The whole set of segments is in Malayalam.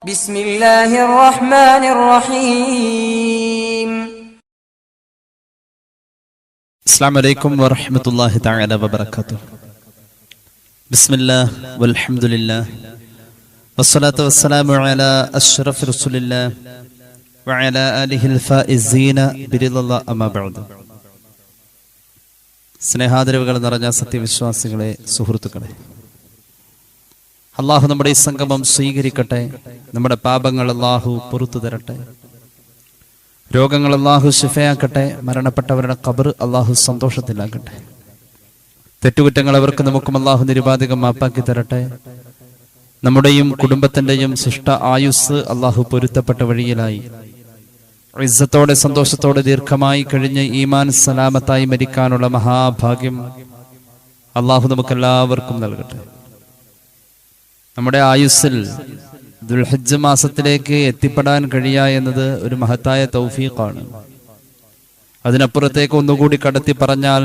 بسم الله الرحمن الرحيم. السلام عليكم ورحمة الله تعالى وبركاته. بسم الله والحمد لله والصلاة والسلام على أشرف رسول الله وعلى آله الفائزين برضا الله أما بعد. സ്നേഹാദരവുകൾ നിറഞ്ഞ സത്യവിശ്വാസികളെ, സുഹൃത്തുക്കളെ, അള്ളാഹു നമ്മുടെ ഈ സംഗമം സ്വീകരിക്കട്ടെ. നമ്മുടെ പാപങ്ങൾ അള്ളാഹു പുറത്തു തരട്ടെ. രോഗങ്ങൾ അള്ളാഹു ശിഫയാക്കട്ടെ. മരണപ്പെട്ടവരുടെ ഖബർ അള്ളാഹു സന്തോഷത്തിലാക്കട്ടെ. തെറ്റുകുറ്റങ്ങൾ അവർക്ക് നമുക്കും അള്ളാഹു നിരുപാധികം മാപ്പാക്കി തരട്ടെ. നമ്മുടെയും കുടുംബത്തിന്റെയും ശിഷ്ട ആയുസ് അള്ളാഹു പൊരുത്തപ്പെട്ട വഴിയിലായി ഇസ്സത്തോടെ സന്തോഷത്തോടെ ദീർഘമായി കഴിഞ്ഞ് ഈമാൻ സലാമത്തായി മരിക്കാനുള്ള മഹാഭാഗ്യം അള്ളാഹു നമുക്കെല്ലാവർക്കും നൽകട്ടെ. നമ്മുടെ ആയുസ്സിൽ ദുൽഹിജ്ജ് മാസത്തിലേക്ക് എത്തിപ്പെടാൻ കഴിയുക എന്നത് ഒരു മഹത്തായ തൗഫീഖാണ്. അതിനപ്പുറത്തേക്ക് ഒന്നുകൂടി കടത്തി പറഞ്ഞാൽ,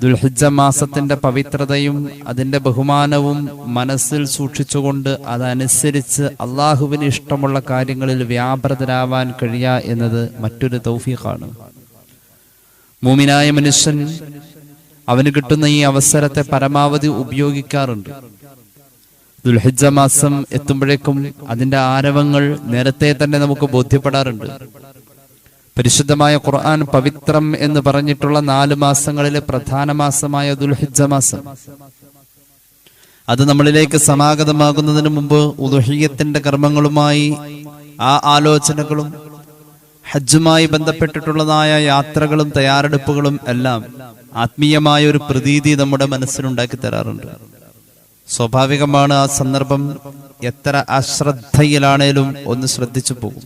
ദുൽഹിജ്ജ മാസത്തിന്റെ പവിത്രതയും അതിന്റെ ബഹുമാനവും മനസ്സിൽ സൂക്ഷിച്ചുകൊണ്ട് അതനുസരിച്ച് അള്ളാഹുവിന് ഇഷ്ടമുള്ള കാര്യങ്ങളിൽ വ്യാപൃതരാവാൻ കഴിയുക എന്നത് മറ്റൊരു തൗഫീഖാണ്. മൂമിനായ മനുഷ്യൻ അവന് കിട്ടുന്ന ഈ അവസരത്തെ പരമാവധി ഉപയോഗിക്കാറുണ്ട്. ദുൽഹിജ്ജ മാസം എത്തുമ്പോഴേക്കും അതിന്റെ ആരവങ്ങൾ നേരത്തെ തന്നെ നമുക്ക് ബോധ്യപ്പെടാറുണ്ട്. പരിശുദ്ധമായ ഖുർആൻ പവിത്രം എന്ന് പറഞ്ഞിട്ടുള്ള 4 മാസങ്ങളിലെ പ്രധാന മാസമായ ദുൽഹിജ്ജ മാസം, അത് നമ്മളിലേക്ക് സമാഗതമാകുന്നതിന് മുമ്പ് ഉളുഹിയ്യത്തിന്റെ കർമ്മങ്ങളുമായി ആ ആലോചനകളും ഹജ്ജുമായി ബന്ധപ്പെട്ടിട്ടുള്ളതായ യാത്രകളും തയ്യാറെടുപ്പുകളും എല്ലാം ആത്മീയമായ ഒരു പ്രതീതി നമ്മുടെ മനസ്സിലുണ്ടാക്കി തരാറുണ്ട്. സ്വാഭാവികമാണ്, ആ സന്ദർഭം എത്ര അശ്രദ്ധയിലാണേലും ഒന്ന് ശ്രദ്ധിച്ചു പോകും.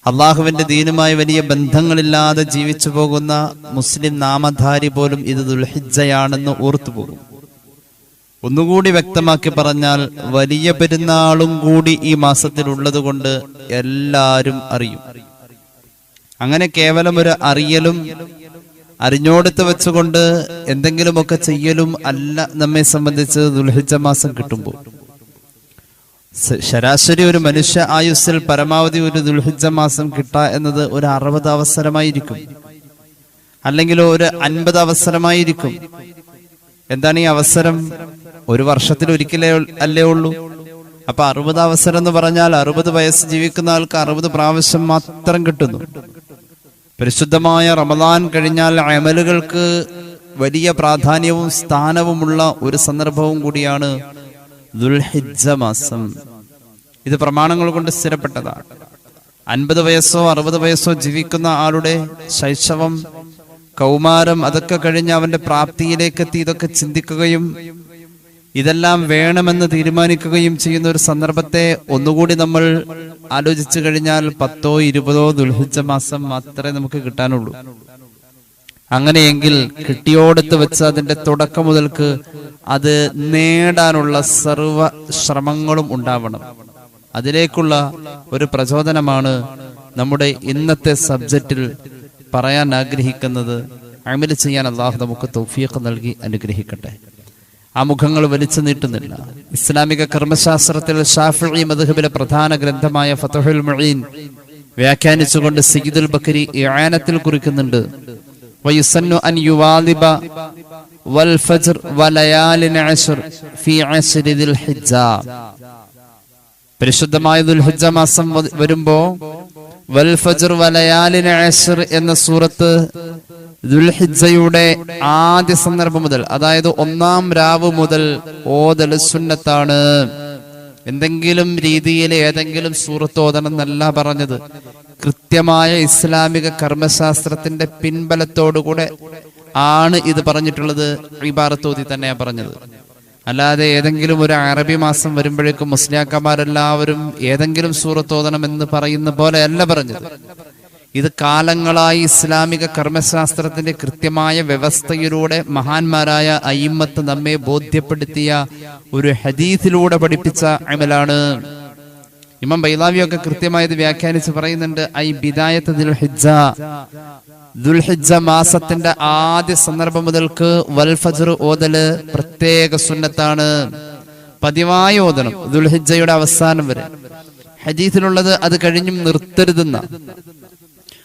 അള്ളാഹുവിന്റെ ദീനുമായി വലിയ ബന്ധങ്ങളില്ലാതെ ജീവിച്ചു പോകുന്ന മുസ്ലിം നാമധാരി പോലും ഇത് ദുൽഹിജ്ജയാണെന്ന് ഓർത്തുപോകും. ഒന്നുകൂടി വ്യക്തമാക്കി പറഞ്ഞാൽ, വലിയ പെരുന്നാളും കൂടി ഈ മാസത്തിൽ ഉള്ളത് കൊണ്ട് എല്ലാവരും അറിയും. അങ്ങനെ കേവലം ഒരു അറിയലും അറിഞ്ഞോടുത്ത് വെച്ചുകൊണ്ട് എന്തെങ്കിലുമൊക്കെ ചെയ്യലും അല്ല നമ്മെ സംബന്ധിച്ച് ദുൽഹിജ്ജ മാസം കിട്ടുമ്പോൾ. ശരാശരി ഒരു മനുഷ്യ ആയുസ്സിൽ പരമാവധി ഒരു ദുൽഹിജ്ജ മാസം കിട്ടുക എന്നത് ഒരു 60 അവസരമായിരിക്കും, അല്ലെങ്കിൽ ഒരു 50 അവസരമായിരിക്കും. എന്താണ് ഈ അവസരം? ഒരു വർഷത്തിൽ ഒരിക്കലേ അല്ലേ ഉള്ളൂ. അപ്പൊ 60 അവസരം എന്ന് പറഞ്ഞാൽ 60 വയസ്സ് ജീവിക്കുന്ന ആൾക്ക് 60 പ്രാവശ്യം മാത്രം കിട്ടുന്നു. പരിശുദ്ധമായ റമദാൻ കഴിഞ്ഞാൽ അമലുകൾക്ക് വലിയ പ്രാധാന്യവും സ്ഥാനവുമുള്ള ഒരു സന്ദർഭവും കൂടിയാണ് ദുൽഹിജ്ജ മാസം. ഇത് പ്രമാണങ്ങൾ കൊണ്ട് സ്ഥിരപ്പെട്ടതാണ്. 50 വയസ്സോ 60 വയസ്സോ ജീവിക്കുന്ന ആളുടെ ശൈശവം, കൗമാരം അതൊക്കെ കഴിഞ്ഞ് അവന്റെ പ്രാപ്തിയിലേക്ക് എത്തി ഇതൊക്കെ ചിന്തിക്കുകയും ഇതെല്ലാം വേണമെന്ന് തീരുമാനിക്കുകയും ചെയ്യുന്ന ഒരു സന്ദർഭത്തെ ഒന്നുകൂടി നമ്മൾ ആലോചിച്ചു കഴിഞ്ഞാൽ 10ഓ 20ഓ ദുൽഹിജ്ജ മാസം മാത്രമേ നമുക്ക് കിട്ടാനുള്ളൂ. അങ്ങനെയെങ്കിൽ കിട്ടിയോടത്ത് വെച്ച് അതിന്റെ തുടക്കം മുതൽക്ക് അത് നേടാനുള്ള സർവ ശ്രമങ്ങളും ഉണ്ടാവണം. അതിലേക്കുള്ള ഒരു പ്രചോദനമാണ് നമ്മുടെ ഇന്നത്തെ സബ്ജക്റ്റിൽ പറയാൻ ആഗ്രഹിക്കുന്നത്. അമൽ ചെയ്യാൻ അള്ളാഹു നമുക്ക് തൗഫീഖ് നൽകി അനുഗ്രഹിക്കട്ടെ. ആ മുഖങ്ങൾ വലിച്ചു നീട്ടുന്നില്ല. ഇസ്ലാമിക കർമ്മശാസ്ത്രത്തിൽ ഷാഫിഈ മദ്ഹബിലെ പ്രധാന ഗ്രന്ഥമായ ഫത്ഹുൽ മുഈൻ വ്യാഖ്യാനിച്ചുകൊണ്ട് സയ്യിദുൽ ബക്കരി ഇആനത്തിൽ കുറിക്കുന്നുണ്ട്, വയുസന്നു അൻ യുവാലിബ വൽ ഫജ്ർ വലയാലിൻ അശ്ർ ഫീ അശ്രി ദിൽ ഹിജ്ജ. പരിശുദ്ധമായ ദുൽഹിജ്ജ മാസം വരുമ്പോ വൽ ഫജ്ർ വലയാലിൻ അശ്ർ എന്ന സൂറത്ത് ദുൽഹിജ്ജയുടെ ആദ്യ സന്ദർഭം മുതൽ, അതായത് 1-ാം രാവ് മുതൽ ഓതൽ സുന്നത്താണ്. എന്തെങ്കിലും രീതിയിൽ ഏതെങ്കിലും സൂറത്ത് ഓതണം എന്നല്ല പറഞ്ഞത്. കൃത്യമായ ഇസ്ലാമിക കർമ്മശാസ്ത്രത്തിന്റെ പിൻബലത്തോടുകൂടെ ആണ് ഇത് പറഞ്ഞിട്ടുള്ളത്. ഇബാറത്തോതി തന്നെയാണ് പറഞ്ഞത്. അല്ലാതെ ഏതെങ്കിലും ഒരു അറബി മാസം വരുമ്പോഴേക്കും മുസ്ലിയാക്കന്മാരെല്ലാവരും ഏതെങ്കിലും സൂറത്ത് ഓതണം എന്ന് പറയുന്ന പോലെ അല്ല പറഞ്ഞത്. ഇത് കാലങ്ങളായി ഇസ്ലാമിക കർമ്മശാസ്ത്രത്തിന്റെ കൃത്യമായ വ്യവസ്ഥയിലൂടെ മഹാന്മാരായ അയിമ്മത്ത് നമ്മെ ബോധ്യപ്പെടുത്തിയ ഒരു ഹദീസിലൂടെ പഠിപ്പിച്ച അമലാണ്. ഇമാം ബൈലാവിയൊക്കെ കൃത്യമായത് വ്യാഖ്യാനിച്ച് പറയുന്നുണ്ട്, ഐ ബിദായത്ത് ദുൽഹിജ്ജ മാസത്തിന്റെ ആദ്യ സന്ദർഭം മുതൽക്ക് വൽ ഫജ്ർ ഓതല് പ്രത്യേക സുന്നത്താണ്. പതിവായി ഓതണം ദുൽഹിജ്ജയുടെ അവസാനം വരെ. ഹദീസിലുള്ളത് അത് കഴിഞ്ഞും നിർത്തരുതെന്ന.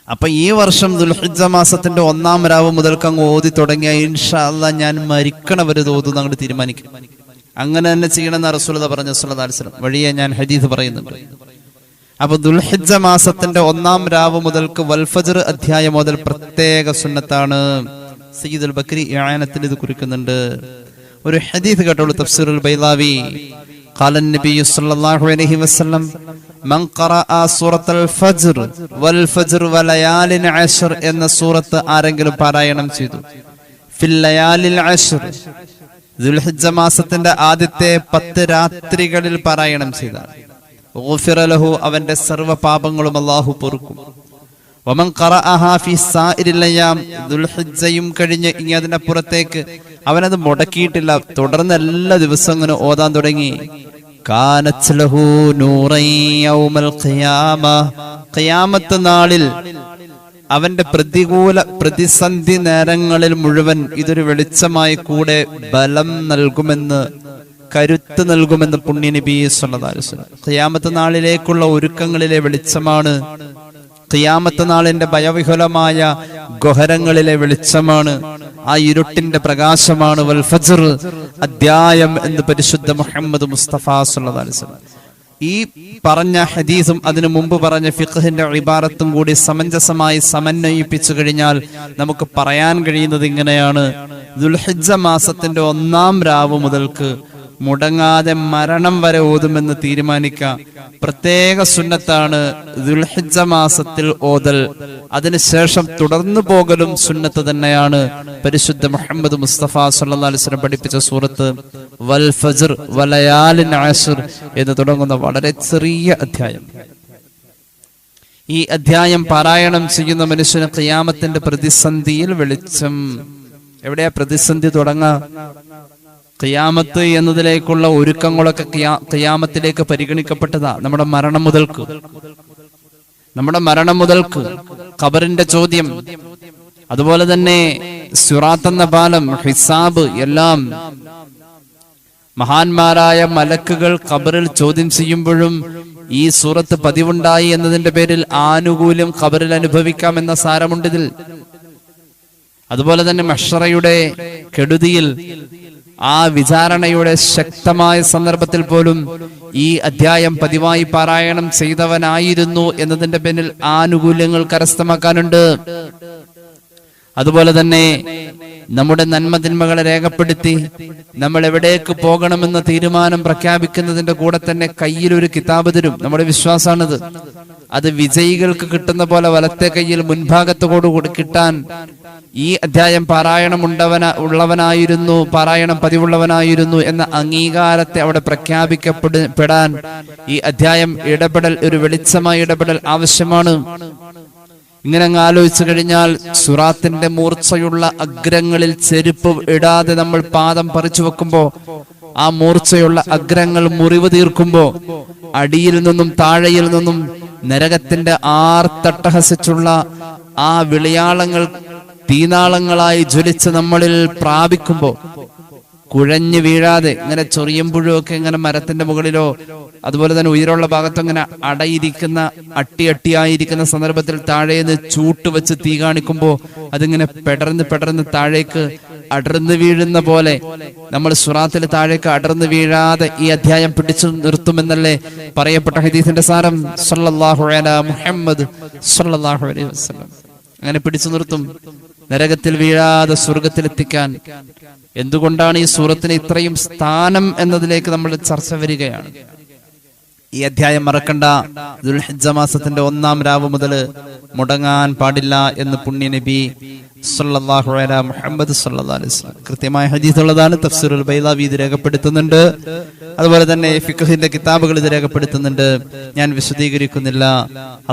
അപ്പൊ ഈ വർഷം ദുൽഹിജ്ജ മാസത്തിന്റെ 1-ാം രാവ് മുതൽക്ക് അങ്ങ് ഓതി തുടങ്ങിയ ഇൻഷാ അല്ലാഹ് ഞാൻ മരിക്കണവരെ ഓതുന്ന അങ്ങോട്ട് തീരുമാനിക്കും. അങ്ങനെ തന്നെ ചെയ്യണമെന്ന് റസൂലുള്ളാഹി പറഞ്ഞു സ്വല്ലല്ലാഹു അലൈഹി വസല്ലം വഴിയെ ഞാൻ ഹദീസ് പറയുന്നുണ്ട്. അപ്പൊ ദുൽഹിജ്ജ മാസത്തിന്റെ 1-ാം രാവ് മുതൽക്ക് വൽ ഫജ്ർ അധ്യായം മുതൽ പ്രത്യേക സുന്നത്താണ്. സയ്യിദുൽ ബക്രി ഇആനത്തിൽ ഇത് കുറിക്കുന്നുണ്ട്. ഒരു ഹദീസ് കേട്ടോളൂ, തഫ്സീറുൽ ബൈളാവി. ഖാല നബി സല്ലല്ലാഹു അലൈഹി വസല്ലം മൻ ഖറഅ സൂറത്തുൽ ഫജ്ർ വൽ ഫജ്ർ വലയാലിൻ അശ്ർ എന്ന സൂറത്ത് ആരെങ്കിലും പാരായണം ചെയ്തു ഫിൽ ലയാലിൽ അശ്ർ, ദുൽഹിജ്ജ മാസത്തിന്റെ ആദ്യത്തെ 10 രാത്രികളിൽ പാരായണം ചെയ്താൽ ഗുഫിറ ലഹു, അവന്റെ സർവ്വ പാപങ്ങളും അല്ലാഹു പൊറുക്കും. വമൻ ഖറഅഹ ഫി സാഇരിൽ അയ്യാം, ദുൽഹിജ്ജയും കഴിഞ്ഞ് ഇനി അതിനപ്പുറത്തേക്ക് അവനത് മുടക്കിയിട്ടില്ല, തുടർന്ന് എല്ലാ ദിവസവും അങ്ങനെ ഓതാൻ തുടങ്ങി. കാനത് ലഹു നൂറൻ യൗമൽ ഖിയാമ, ഖിയാമത്ത് നാളിൽ അവന്റെ പ്രതിസന്ധി നേരങ്ങളിൽ മുഴുവൻ ഇതൊരു വെളിച്ചമായി കൂടെ ബലം നൽകുമെന്ന്, കരുത്ത് നൽകുമെന്ന് പുണ്യ നബി സല്ലല്ലാഹു അലൈഹി വസല്ലം. ഖിയാമത്ത് നാളിലേക്കുള്ള ഒരുക്കങ്ങളിലെ വെളിച്ചമാണ്, ഖിയാമത്ത് നാളിന്റെ ഭയവിഹുലമായ ഗഹരങ്ങളിലെ വെളിച്ചമാണ്, ആ ഇരുട്ടിന്റെ പ്രകാശമാണ് വൽ ഫജ്ർ അധ്യായം എന്ന് പരിശുദ്ധ മുഹമ്മദ് മുസ്തഫ സല്ലല്ലാഹു അലൈഹി വസല്ലം. ഈ പറഞ്ഞ ഹദീസും അതിനു മുമ്പ് പറഞ്ഞ ഫിഖ്ഹിന്റെ ഇബാറത്തും കൂടി സമഞ്ജസമായി സമന്വയിപ്പിച്ചു കഴിഞ്ഞാൽ നമുക്ക് പറയാൻ കഴിയുന്നത് ഇങ്ങനെയാണ്: ദുൽഹിജ്ജ മാസത്തിന്റെ 1-ാം രാവ് മുതൽക്ക് മുടങ്ങാതെ മരണം വരെ ഓതുമെന്ന് തീരുമാനിക്കാം. പ്രത്യേക സുന്നത്താണ് ദുൽഹിജ്ജ മാസത്തിൽ ഓതൽ. അതിനുശേഷം തുടർന്നു പോകലും സുന്നത്ത് തന്നെയാണ്. പരിശുദ്ധ മുഹമ്മദ് മുസ്തഫ സല്ലല്ലാഹു അലൈഹി വസല്ലം പഠിപ്പിച്ച സൂറത്ത് വൽ ഫജ്ർ വലയാലിൻ അശ്ർ എന്ന് തുടങ്ങുന്ന വളരെ ചെറിയ അധ്യായം. ഈ അധ്യായം പാരായണം ചെയ്യുന്ന മനുഷ്യന് ഖിയാമത്തിന്റെ പ്രതിസന്ധിയിൽ വെളിച്ചം. എവിടെയാ പ്രതിസന്ധി തുടങ്ങാ? ഖിയാമത്ത് എന്നതിലേക്കുള്ള ഒരുക്കങ്ങളൊക്കെ ഖിയാമത്തിലേക്ക് പരിഗണിക്കപ്പെട്ടതാ. നമ്മുടെ മരണം മുതൽക്ക് ഖബറിന്റെ ചോദ്യം, അതുപോലെ തന്നെ സിറാത്ത് എന്ന പാലം, ഹിസാബ്, എല്ലാം മഹാന്മാരായ മലക്കുകൾ ഖബറിൽ ചോദ്യം ചെയ്യുമ്പോഴും ഈ സൂറത്ത് പതിവുണ്ടായി എന്നതിന്റെ പേരിൽ ആനുകൂല്യം ഖബറിൽ അനുഭവിക്കാം എന്ന സാരമുണ്ടിതിൽ. അതുപോലെ തന്നെ മഹ്ശറയുടെ കെടുതിയിൽ, ആ വിചാരണയുടെ ശക്തമായ സന്ദർഭത്തിൽ പോലും ഈ അധ്യായം പതിവായി പാരായണം ചെയ്തവനായിരുന്നു എന്നതിന്റെ പിന്നിൽ ആനുകൂല്യങ്ങൾ കരസ്ഥമാക്കാനുണ്ട്. അതുപോലെ തന്നെ നമ്മുടെ നന്മതിന്മകളെ രേഖപ്പെടുത്തി നമ്മൾ എവിടേക്ക് പോകണമെന്ന തീരുമാനം പ്രഖ്യാപിക്കുന്നതിന്റെ കൂടെ തന്നെ കയ്യിലൊരു കിതാബ് തരും. നമ്മുടെ വിശ്വാസമാണിത്. അത് വിജയികൾക്ക് കിട്ടുന്ന പോലെ വലത്തെ കയ്യിൽ മുൻഭാഗത്തോടുകൂടി കിട്ടാൻ ഈ അധ്യായം പാരായണം പതിവുള്ളവനായിരുന്നു എന്ന അംഗീകാരത്തെ അവിടെ പ്രഖ്യാപിക്കപ്പെടാൻ ഈ അധ്യായം ഒരു വെളിച്ചമായ ഇടപെടൽ ആവശ്യമാണ്. ഇങ്ങനെ അങ്ങ് ആലോചിച്ചു കഴിഞ്ഞാൽ സുറാത്തിന്റെ മൂർച്ചയുള്ള അഗ്രങ്ങളിൽ ചെരുപ്പ് ഇടാതെ നമ്മൾ പാദം പറിച്ചു വെക്കുമ്പോ, ആ മൂർച്ചയുള്ള അഗ്രങ്ങൾ മുറിവ് തീർക്കുമ്പോ, അടിയിൽ നിന്നും താഴെയിൽ നിന്നും നരകത്തിന്റെ ആർത്തട്ടഹസിച്ചുള്ള ആ വിളിയാളങ്ങൾ തീനാളങ്ങളായി ജ്വലിച്ച് നമ്മളിൽ പ്രാപിക്കുമ്പോ, കുഴഞ്ഞു വീഴാതെ ഇങ്ങനെ ചൊറിയുമ്പോഴൊക്കെ ഇങ്ങനെ മരത്തിന്റെ മുകളിലോ അതുപോലെ തന്നെ ഉയരമുള്ള ഭാഗത്തോ ഇങ്ങനെ അട്ടിയായിരിക്കുന്ന സന്ദർഭത്തിൽ താഴേന്ന് ചൂട്ടുവെച്ച് തീ കാണിക്കുമ്പോ അതിങ്ങനെ പെടർന്ന് താഴേക്ക് അടർന്നു വീഴുന്ന പോലെ നമ്മൾ സുറാത്തിൽ താഴേക്ക് അടർന്നു വീഴാതെ ഈ അധ്യായം പിടിച്ചു നിർത്തുമെന്നല്ലേ പറയപ്പെട്ട ഹദീസിന്റെ സാരം. സല്ലല്ലാഹു അലാ മുഹമ്മദ് സല്ലല്ലാഹു അലൈഹി വസല്ലം. അങ്ങനെ പിടിച്ചു നിർത്തും, നരകത്തിൽ വീഴാതെ സ്വർഗത്തിലെത്തിക്കാൻ. എന്തുകൊണ്ടാണ് ഈ സൂറത്തിന് ഇത്രയും സ്ഥാനം എന്നതിലേക്ക് നമ്മൾ ചർച്ച വരികയാണ്. ഈ അധ്യായം മറക്കണ്ട. ദുൽഹിജ്ജ മാസത്തിന്റെ 1-ാം രാവ് മുതൽ മുടങ്ങാൻ പാടില്ല എന്ന് പുണ്യ നബി സല്ലല്ലാഹു അലാ മുഹമ്മദ് സല്ലല്ലാഹു അലൈഹി വസല്ലം കൃത്യമായ ഹദീസ് ഉള്ളതാണ്. തഫ്സീറുൽ ബൈളാവി ഇത് രേഖപ്പെടുത്തുന്നുണ്ട്. അതുപോലെ തന്നെ ഫിഖ്ഹിന്റെ കിതാബുകൾ ഇത് രേഖപ്പെടുത്തുന്നുണ്ട്. ഞാൻ വിശദീകരിക്കുന്നില്ല.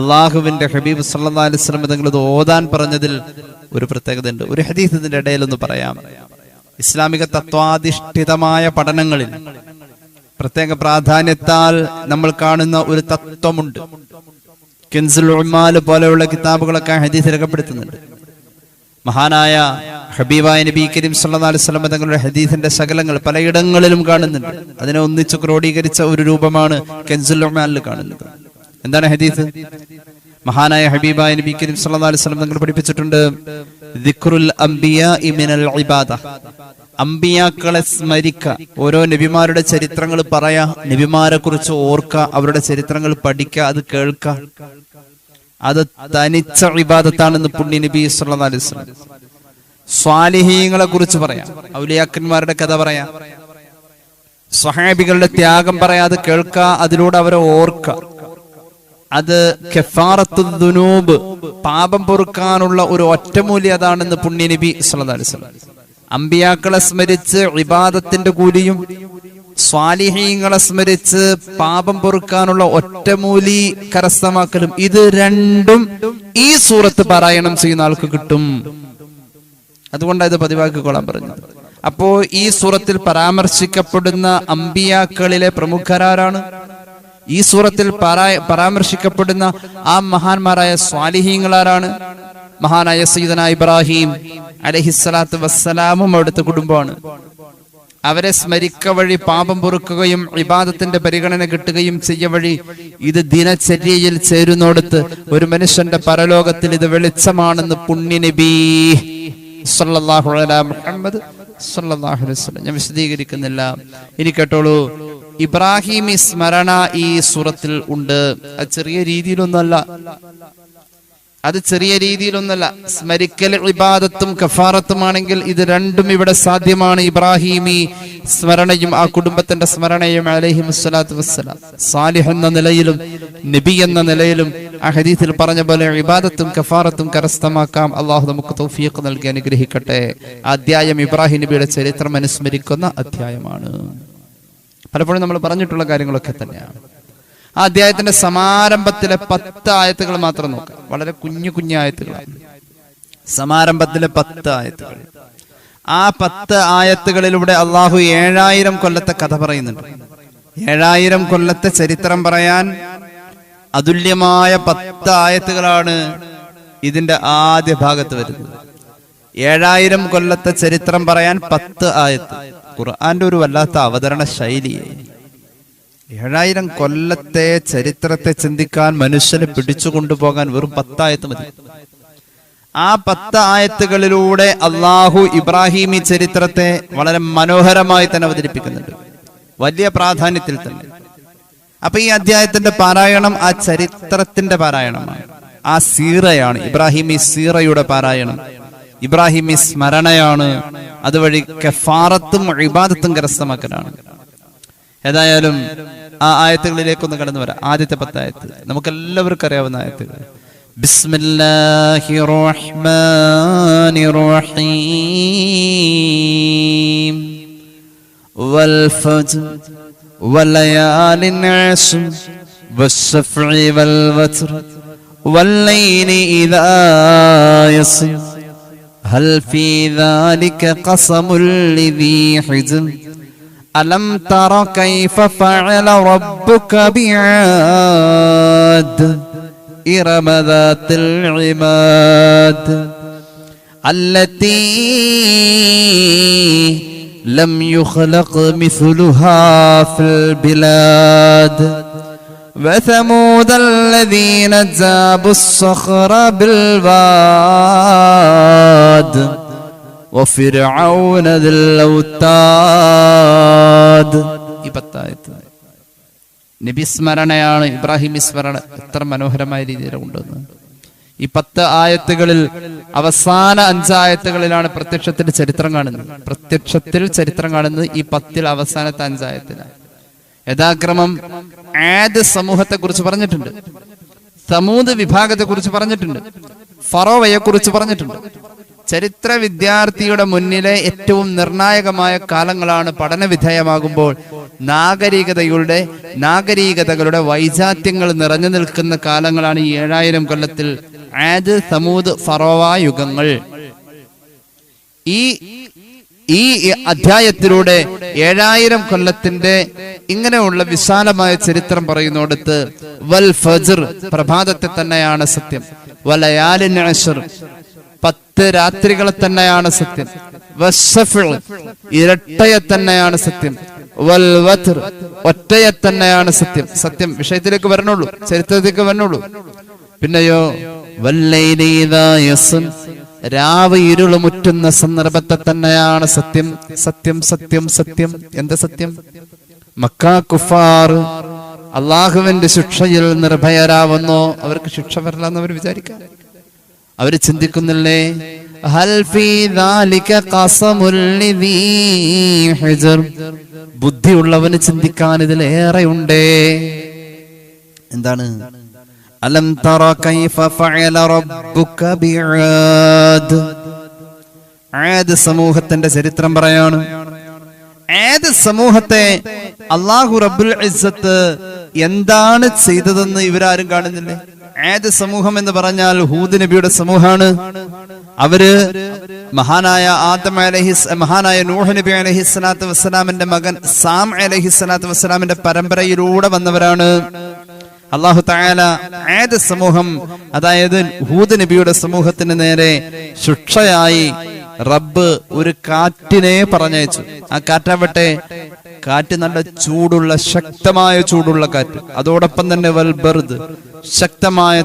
അള്ളാഹുവിന്റെ ഹബീബ് സല്ലല്ലാഹു അലൈഹി വസല്ലം തങ്ങൾ ഇത് ഓതാൻ പറഞ്ഞതിൽ ഒരു പ്രത്യേകത ഉണ്ട്. ഒരു ഹദീസ് ഇതിന്റെ ഇടയിലൊന്ന് പറയാം. ഇസ്ലാമിക തത്വാധിഷ്ഠിതമായ പഠനങ്ങളിൽ പ്രത്യേക പ്രാധാന്യത്താൽ നമ്മൾ കാണുന്ന ഒരു തത്വമുണ്ട്. കെൻസുൽ ഉമ്മാൽ പോലെയുള്ള കിതാബുകളൊക്കെ ഹദീസ് രേഖപ്പെടുത്തുന്നുണ്ട്. മഹാനായ ഹബീബായ നബി കരീം സല്ലല്ലാഹു അലൈഹി വസല്ലം തങ്ങളുടെ ഹദീസിന്റെ ശകലങ്ങൾ പലയിടങ്ങളിലും കാണുന്നുണ്ട്. അതിനെ ഒന്നിച്ചു ക്രോഡീകരിച്ച ഒരു രൂപമാണ് കൻസുൽ ഉമാനിൽ കാണുന്നത്. എന്താണ് ഹദീസ്? മഹാനായ ഹബീബായ നബി കരീം സല്ലല്ലാഹു അലൈഹി വസല്ലം തങ്ങൾ പഠിപ്പിച്ചിട്ടുണ്ട്, ദിക്റുൽ അംബിയാഇ മിനൽ ഇബാദ, അമ്പിയാക്കളെ സ്മരിക്കുക, ഓരോ നബിമാരുടെ ചരിത്രങ്ങൾ പറയാ, നബിമാരെ കുറിച്ച് ഓർക്കുക, അവരുടെ ചരിത്രങ്ങൾ പഠിക്കുക, അത് കേൾക്കുക, അത് തനിച്ച ഇബാദത്താണെന്ന് പുണ്യ നബി സല്ലല്ലാഹു അലൈഹി വസല്ലം. സ്വാലിഹീങ്ങളെ കുറിച്ച് പറയാം, ഔലിയാക്കന്മാരുടെ കഥ പറയാം, സ്വഹാബികളുടെ ത്യാഗം പറയാം, അത് കേൾക്കുക, അതിലൂടെ അവരെ ഓർക്കുക. അത് കഫാറത്തു ദുനൂബ്, പാപം പൊറുക്കാനുള്ള ഒരു ഒറ്റമൂലി അതാണെന്ന് പുണ്യ നബി സല്ലല്ലാഹു അലൈഹി വസല്ലം. അമ്പിയാക്കളെ സ്മരിച്ച് ഇബാദത്തിന്റെ കൂലിയും സ്വാലിഹീങ്ങളെ സ്മരിച്ച് പാപം പൊറുക്കാനുള്ള ഒറ്റമൂലി കരസ്ഥമാക്കലും, ഇത് രണ്ടും ഈ സൂറത്ത് പാരായണം ചെയ്യുന്ന ആൾക്ക് കിട്ടും. അതുകൊണ്ടാണ് ഇത് പതിവാക്കിക്കൊള്ളാൻ പറഞ്ഞത്. അപ്പോ ഈ സൂറത്തിൽ പരാമർശിക്കപ്പെടുന്ന അമ്പിയാക്കളിലെ പ്രമുഖരാരാണ്? ഈ സൂറത്തിൽ പരാമർശിക്കപ്പെടുന്ന ആ മഹാന്മാരായ സ്വാലിഹീങ്ങളാരാണ്? മഹാനായ സയ്യിദന ഇബ്രാഹിം അലൈഹിസ്സലാത്തു വസ്സലാമും അവിടുത്തെ കുടുംബമാണ്. അവരെ സ്മരിക്ക വഴി പാപം പൊറുക്കുകയും ഇബാദത്തിന്റെ പരിഗണന കിട്ടുകയും ചെയ്യ വഴി ഇത് ദിനചര്യയിൽ ചേരുന്നോടത്ത് ഒരു മനുഷ്യന്റെ പരലോകത്തിൽ ഇത് വെളിച്ചമാണെന്ന് പുണ്യ നബി സല്ലല്ലാഹു അലൈഹി മുഹമ്മദ് സല്ലല്ലാഹു അലൈഹി വസല്ലം. ഞാൻ വിശദീകരിക്കുന്നില്ല, ഇനി കേട്ടോളൂ. ഇബ്രാഹിമി സ്മരണ ഈ സൂറത്തിൽ ഉണ്ട്. അത് ചെറിയ രീതിയിലൊന്നല്ല, സ്മരിക്കൽ ഇബാദത്തും കഫാറത്തുമാണെങ്കിൽ ഇത് രണ്ടും ഇവിടെ സാധ്യമാണ്. ഇബ്രാഹിമി സ്മരണയും ആ കുടുംബത്തിന്റെ സ്മരണയും അലൈഹിമുസ്സലാത്തു വസ്സലാം. സാലിഹ് എന്ന നിലയിലും നബി എന്ന നിലയിലും ആ ഹദീസിൽ പറഞ്ഞ പോലെ ഇബാദത്തും കഫാറത്തും കരസ്ഥമാക്കാം. അള്ളാഹു നമുക്ക് തൗഫീഖ് നൽകി അനുഗ്രഹിക്കട്ടെ. അധ്യായം ഇബ്രാഹിം നബിയുടെ ചരിത്രം അനുസ്മരിക്കുന്ന അധ്യായമാണ്. പലപ്പോഴും നമ്മൾ പറഞ്ഞിട്ടുള്ള കാര്യങ്ങളൊക്കെ തന്നെയാണ്. ആ അധ്യായത്തിന്റെ സമാരംഭത്തിലെ 10 ആയത്തുകൾ മാത്രം നോക്കാം. വളരെ കുഞ്ഞു ആയത്തുകളാണ് സമാരംഭത്തിലെ 10 ആയത്തുകൾ. ആ 10 ആയത്തുകളിലൂടെ അള്ളാഹു 7000 കൊല്ലത്തെ കഥ പറയുന്നുണ്ട്. 7000 കൊല്ലത്തെ ചരിത്രം പറയാൻ അതുല്യമായ 10 ആയത്തുകളാണ് ഇതിന്റെ ആദ്യ ഭാഗത്ത് വരുന്നത്. 7000 കൊല്ലത്തെ ചരിത്രം പറയാൻ 10 ആയത്ത്. ഖുർആന്റെ ഒരു വല്ലാത്ത അവതരണ ശൈലിയെ. 7000 കൊല്ലത്തെ ചരിത്രത്തെ ചിന്തിക്കാൻ മനുഷ്യനെ പിടിച്ചു കൊണ്ടുപോകാൻ വെറും 10 ആയത്ത് മതി. ആ 10 ആയത്തുകളിലൂടെ അള്ളാഹു ഇബ്രാഹിമി ചരിത്രത്തെ വളരെ മനോഹരമായി തന്നെ അവതരിപ്പിക്കുന്നുണ്ട്, വലിയ പ്രാധാന്യത്തിൽ തന്നെ. അപ്പൊ ഈ അധ്യായത്തിന്റെ പാരായണം ആ ചരിത്രത്തിന്റെ പാരായണമാണ്, ആ സീറയാണ്, ഇബ്രാഹിമി സീറയുടെ പാരായണം, ഇബ്രാഹിമി സ്മരണയാണ്. അതുവഴി കഫാറത്തും ഇബാദത്തും കരസ്ഥമാക്കലാണ്. ഏതായാലും ആ ആയത്തുകളിലേക്കൊന്ന് കടന്നു വരാം. ആദ്യത്തെ 10 ആയത്ത് നമുക്കെല്ലാവർക്കും അറിയാവുന്ന ആയത്തുകൾ. ബിസ്മില്ലാഹിർ റഹ്മാനിർ റഹീം വൽ ഫജ്ർ വലയാലിൻ അശ്ർ വശഫഇ വൽ വത്ർ വല്ലൈലി ഇദാ യസ്ർ ഹൽ ഫീ ദാലിക ഖസമുൽ ലിദീ ഹിജ്ർ ألم تر كيف فعل ربك بعاد إرم ذات العماد التي لم يخلق مثلها في البلاد وثمود الذين جابوا الصخر بالواد وفرعون ذي الأوتاد. ഈ 10 ആയത്ത് നബി സ്മരണയാണ്, ഇബ്രാഹിമി സ്മരണ. എത്ര മനോഹരമായ രീതിയിൽ കൊണ്ടുവന്ന് ഈ 10 ആയത്തുകളിൽ അവസാന 5 ആയത്തുകളിലാണ് പ്രത്യക്ഷത്തിന്റെ ചരിത്രം കാണുന്നത്. പ്രത്യക്ഷത്തിൽ ചരിത്രം കാണുന്നത് ഈ 10 അവസാനത്തെ 5 ആയത്തിലാണ്. യഥാക്രമം ആദ് സമൂഹത്തെ കുറിച്ച് പറഞ്ഞിട്ടുണ്ട്, സമൂദ് വിഭാഗത്തെ കുറിച്ച് പറഞ്ഞിട്ടുണ്ട്, ഫറോവയെ കുറിച്ച് പറഞ്ഞിട്ടുണ്ട്. ചരിത്ര വിദ്യാർത്ഥിയുടെ മുന്നിലെ ഏറ്റവും നിർണായകമായ കാലങ്ങളാണ് പഠന വിധേയമാകുമ്പോൾ നാഗരികതകളുടെ വൈജാത്യങ്ങൾ നിറഞ്ഞു നിൽക്കുന്ന കാലങ്ങളാണ് ഈ 7000 കൊല്ലത്തിൽ ആദ് സമൂദ് ഫറോവ യുഗങ്ങൾ. ഈ അധ്യായത്തിലൂടെ 7000 കൊല്ലത്തിന്റെ ഇങ്ങനെയുള്ള വിശാലമായ ചരിത്രം പറയുന്നിടത്ത് വൽ ഫജ്ർ പ്രഭാതത്തെ തന്നെയാണ് സത്യം, വലയാലിൻ അശ്ർ 10 രാത്രികളെ തന്നെയാണ് സത്യം. ഇരട്ടയെ തന്നെയാണ് സത്യം. വൽ വത്ർ ഒറ്റയെ തന്നെയാണ് സത്യം. സത്യം വിഷയത്തിലേക്ക് വരണുള്ളൂ, ചരിത്രത്തിലേക്ക് വരണുള്ളൂ. പിന്നെയോ വല്ലൈലി ഇദാ യസ്ൻ രാവ് ഇരുളുമുറ്റുന്ന സന്ദർഭത്തെ തന്നെയാണ് സത്യം. സത്യം സത്യം സത്യം. എന്താ സത്യം? മക്ക കുഫാർ അള്ളാഹുവിന്റെ ശിക്ഷയിൽ നിർഭയരാവുന്നു. അവർക്ക് ശിക്ഷ വരില്ലെന്ന് അവർ വിചാരിക്കാം. അവര് ചിന്തിക്കുന്നില്ലേ, ഹൽ ഫീ ദാലിക ഖസമുൽ ലിദീ ഹിജ്ർ ബുദ്ധിയുള്ളവന് ചിന്തിക്കാൻ ഇതിലേറെയുണ്ടേ. എന്താണ്? അലം തറ കൈഫ ഫഅല റബ്ബുക ബിആദ്. ആദ് സമൂഹത്തിന്റെ ചരിത്രം പറയാണ്. ആദ് സമൂഹത്തെ അല്ലാഹു റബ്ബുൽ ഇസ്സത്ത് എന്താണ് ചെയ്തതെന്ന് ഇവരാരും കാണുന്നില്ലേ? ആദ് സമൂഹം എന്ന് പറഞ്ഞാൽ ഹൂദ് നബിയുടെ സമൂഹമാണ്. അവര് മഹാനായ നൂഹ് നബി അലൈഹിസ്സലാത്തു വസ്സലാമിന്റെ മകൻ സാം അലൈഹിസ്സലാത്തു വസ്സലാമിന്റെ പരമ്പരയിലൂടെ വന്നവരാണ്. അല്ലാഹു തആല ആദ് സമൂഹം, അതായത് ഹൂദ് നബിയുടെ സമൂഹത്തിന് നേരെ ശിക്ഷയായി റബ്ബ് ഒരു കാറ്റിനെ പറഞ്ഞയച്ചു. ആ കാറ്റാവട്ടെ, കാറ്റ് നല്ല ചൂടുള്ള, ശക്തമായ ചൂടുള്ള കാറ്റ്. അതോടൊപ്പം തന്നെ വൽബർദ് ശക്തമായ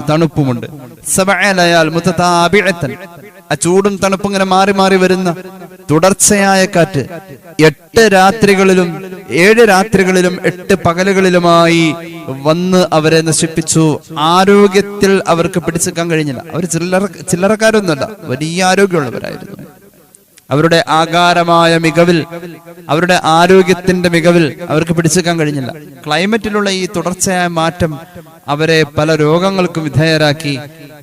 തണുപ്പുമുണ്ട്. സബഅലയാൽ മുതതാബിഅതൻ, ആ ചൂടും തണുപ്പും ഇങ്ങനെ മാറി മാറി വരുന്ന തുടർച്ചയായ കാറ്റ്. 8 രാത്രികളിലും 7 രാത്രികളിലും 8 പകലുകളിലുമായി വന്ന് അവരെ നശിപ്പിച്ചു. ആരോഗ്യത്തിൽ അവർക്ക് പിടിച്ചെടുക്കാൻ കഴിഞ്ഞില്ല. അവർ ചില്ലറക്കാരൊന്നുമല്ല, വലിയ ആരോഗ്യമുള്ളവരായിരുന്നു. അവരുടെ ആകാരമായ മികവിൽ, അവരുടെ ആരോഗ്യത്തിന്റെ മികവിൽ അവർക്ക് പിടിച്ചെടുക്കാൻ കഴിഞ്ഞില്ല. ക്ലൈമറ്റിലുള്ള ഈ തുടർച്ചയായ മാറ്റം അവരെ പല രോഗങ്ങൾക്കും വിധേയരാക്കി.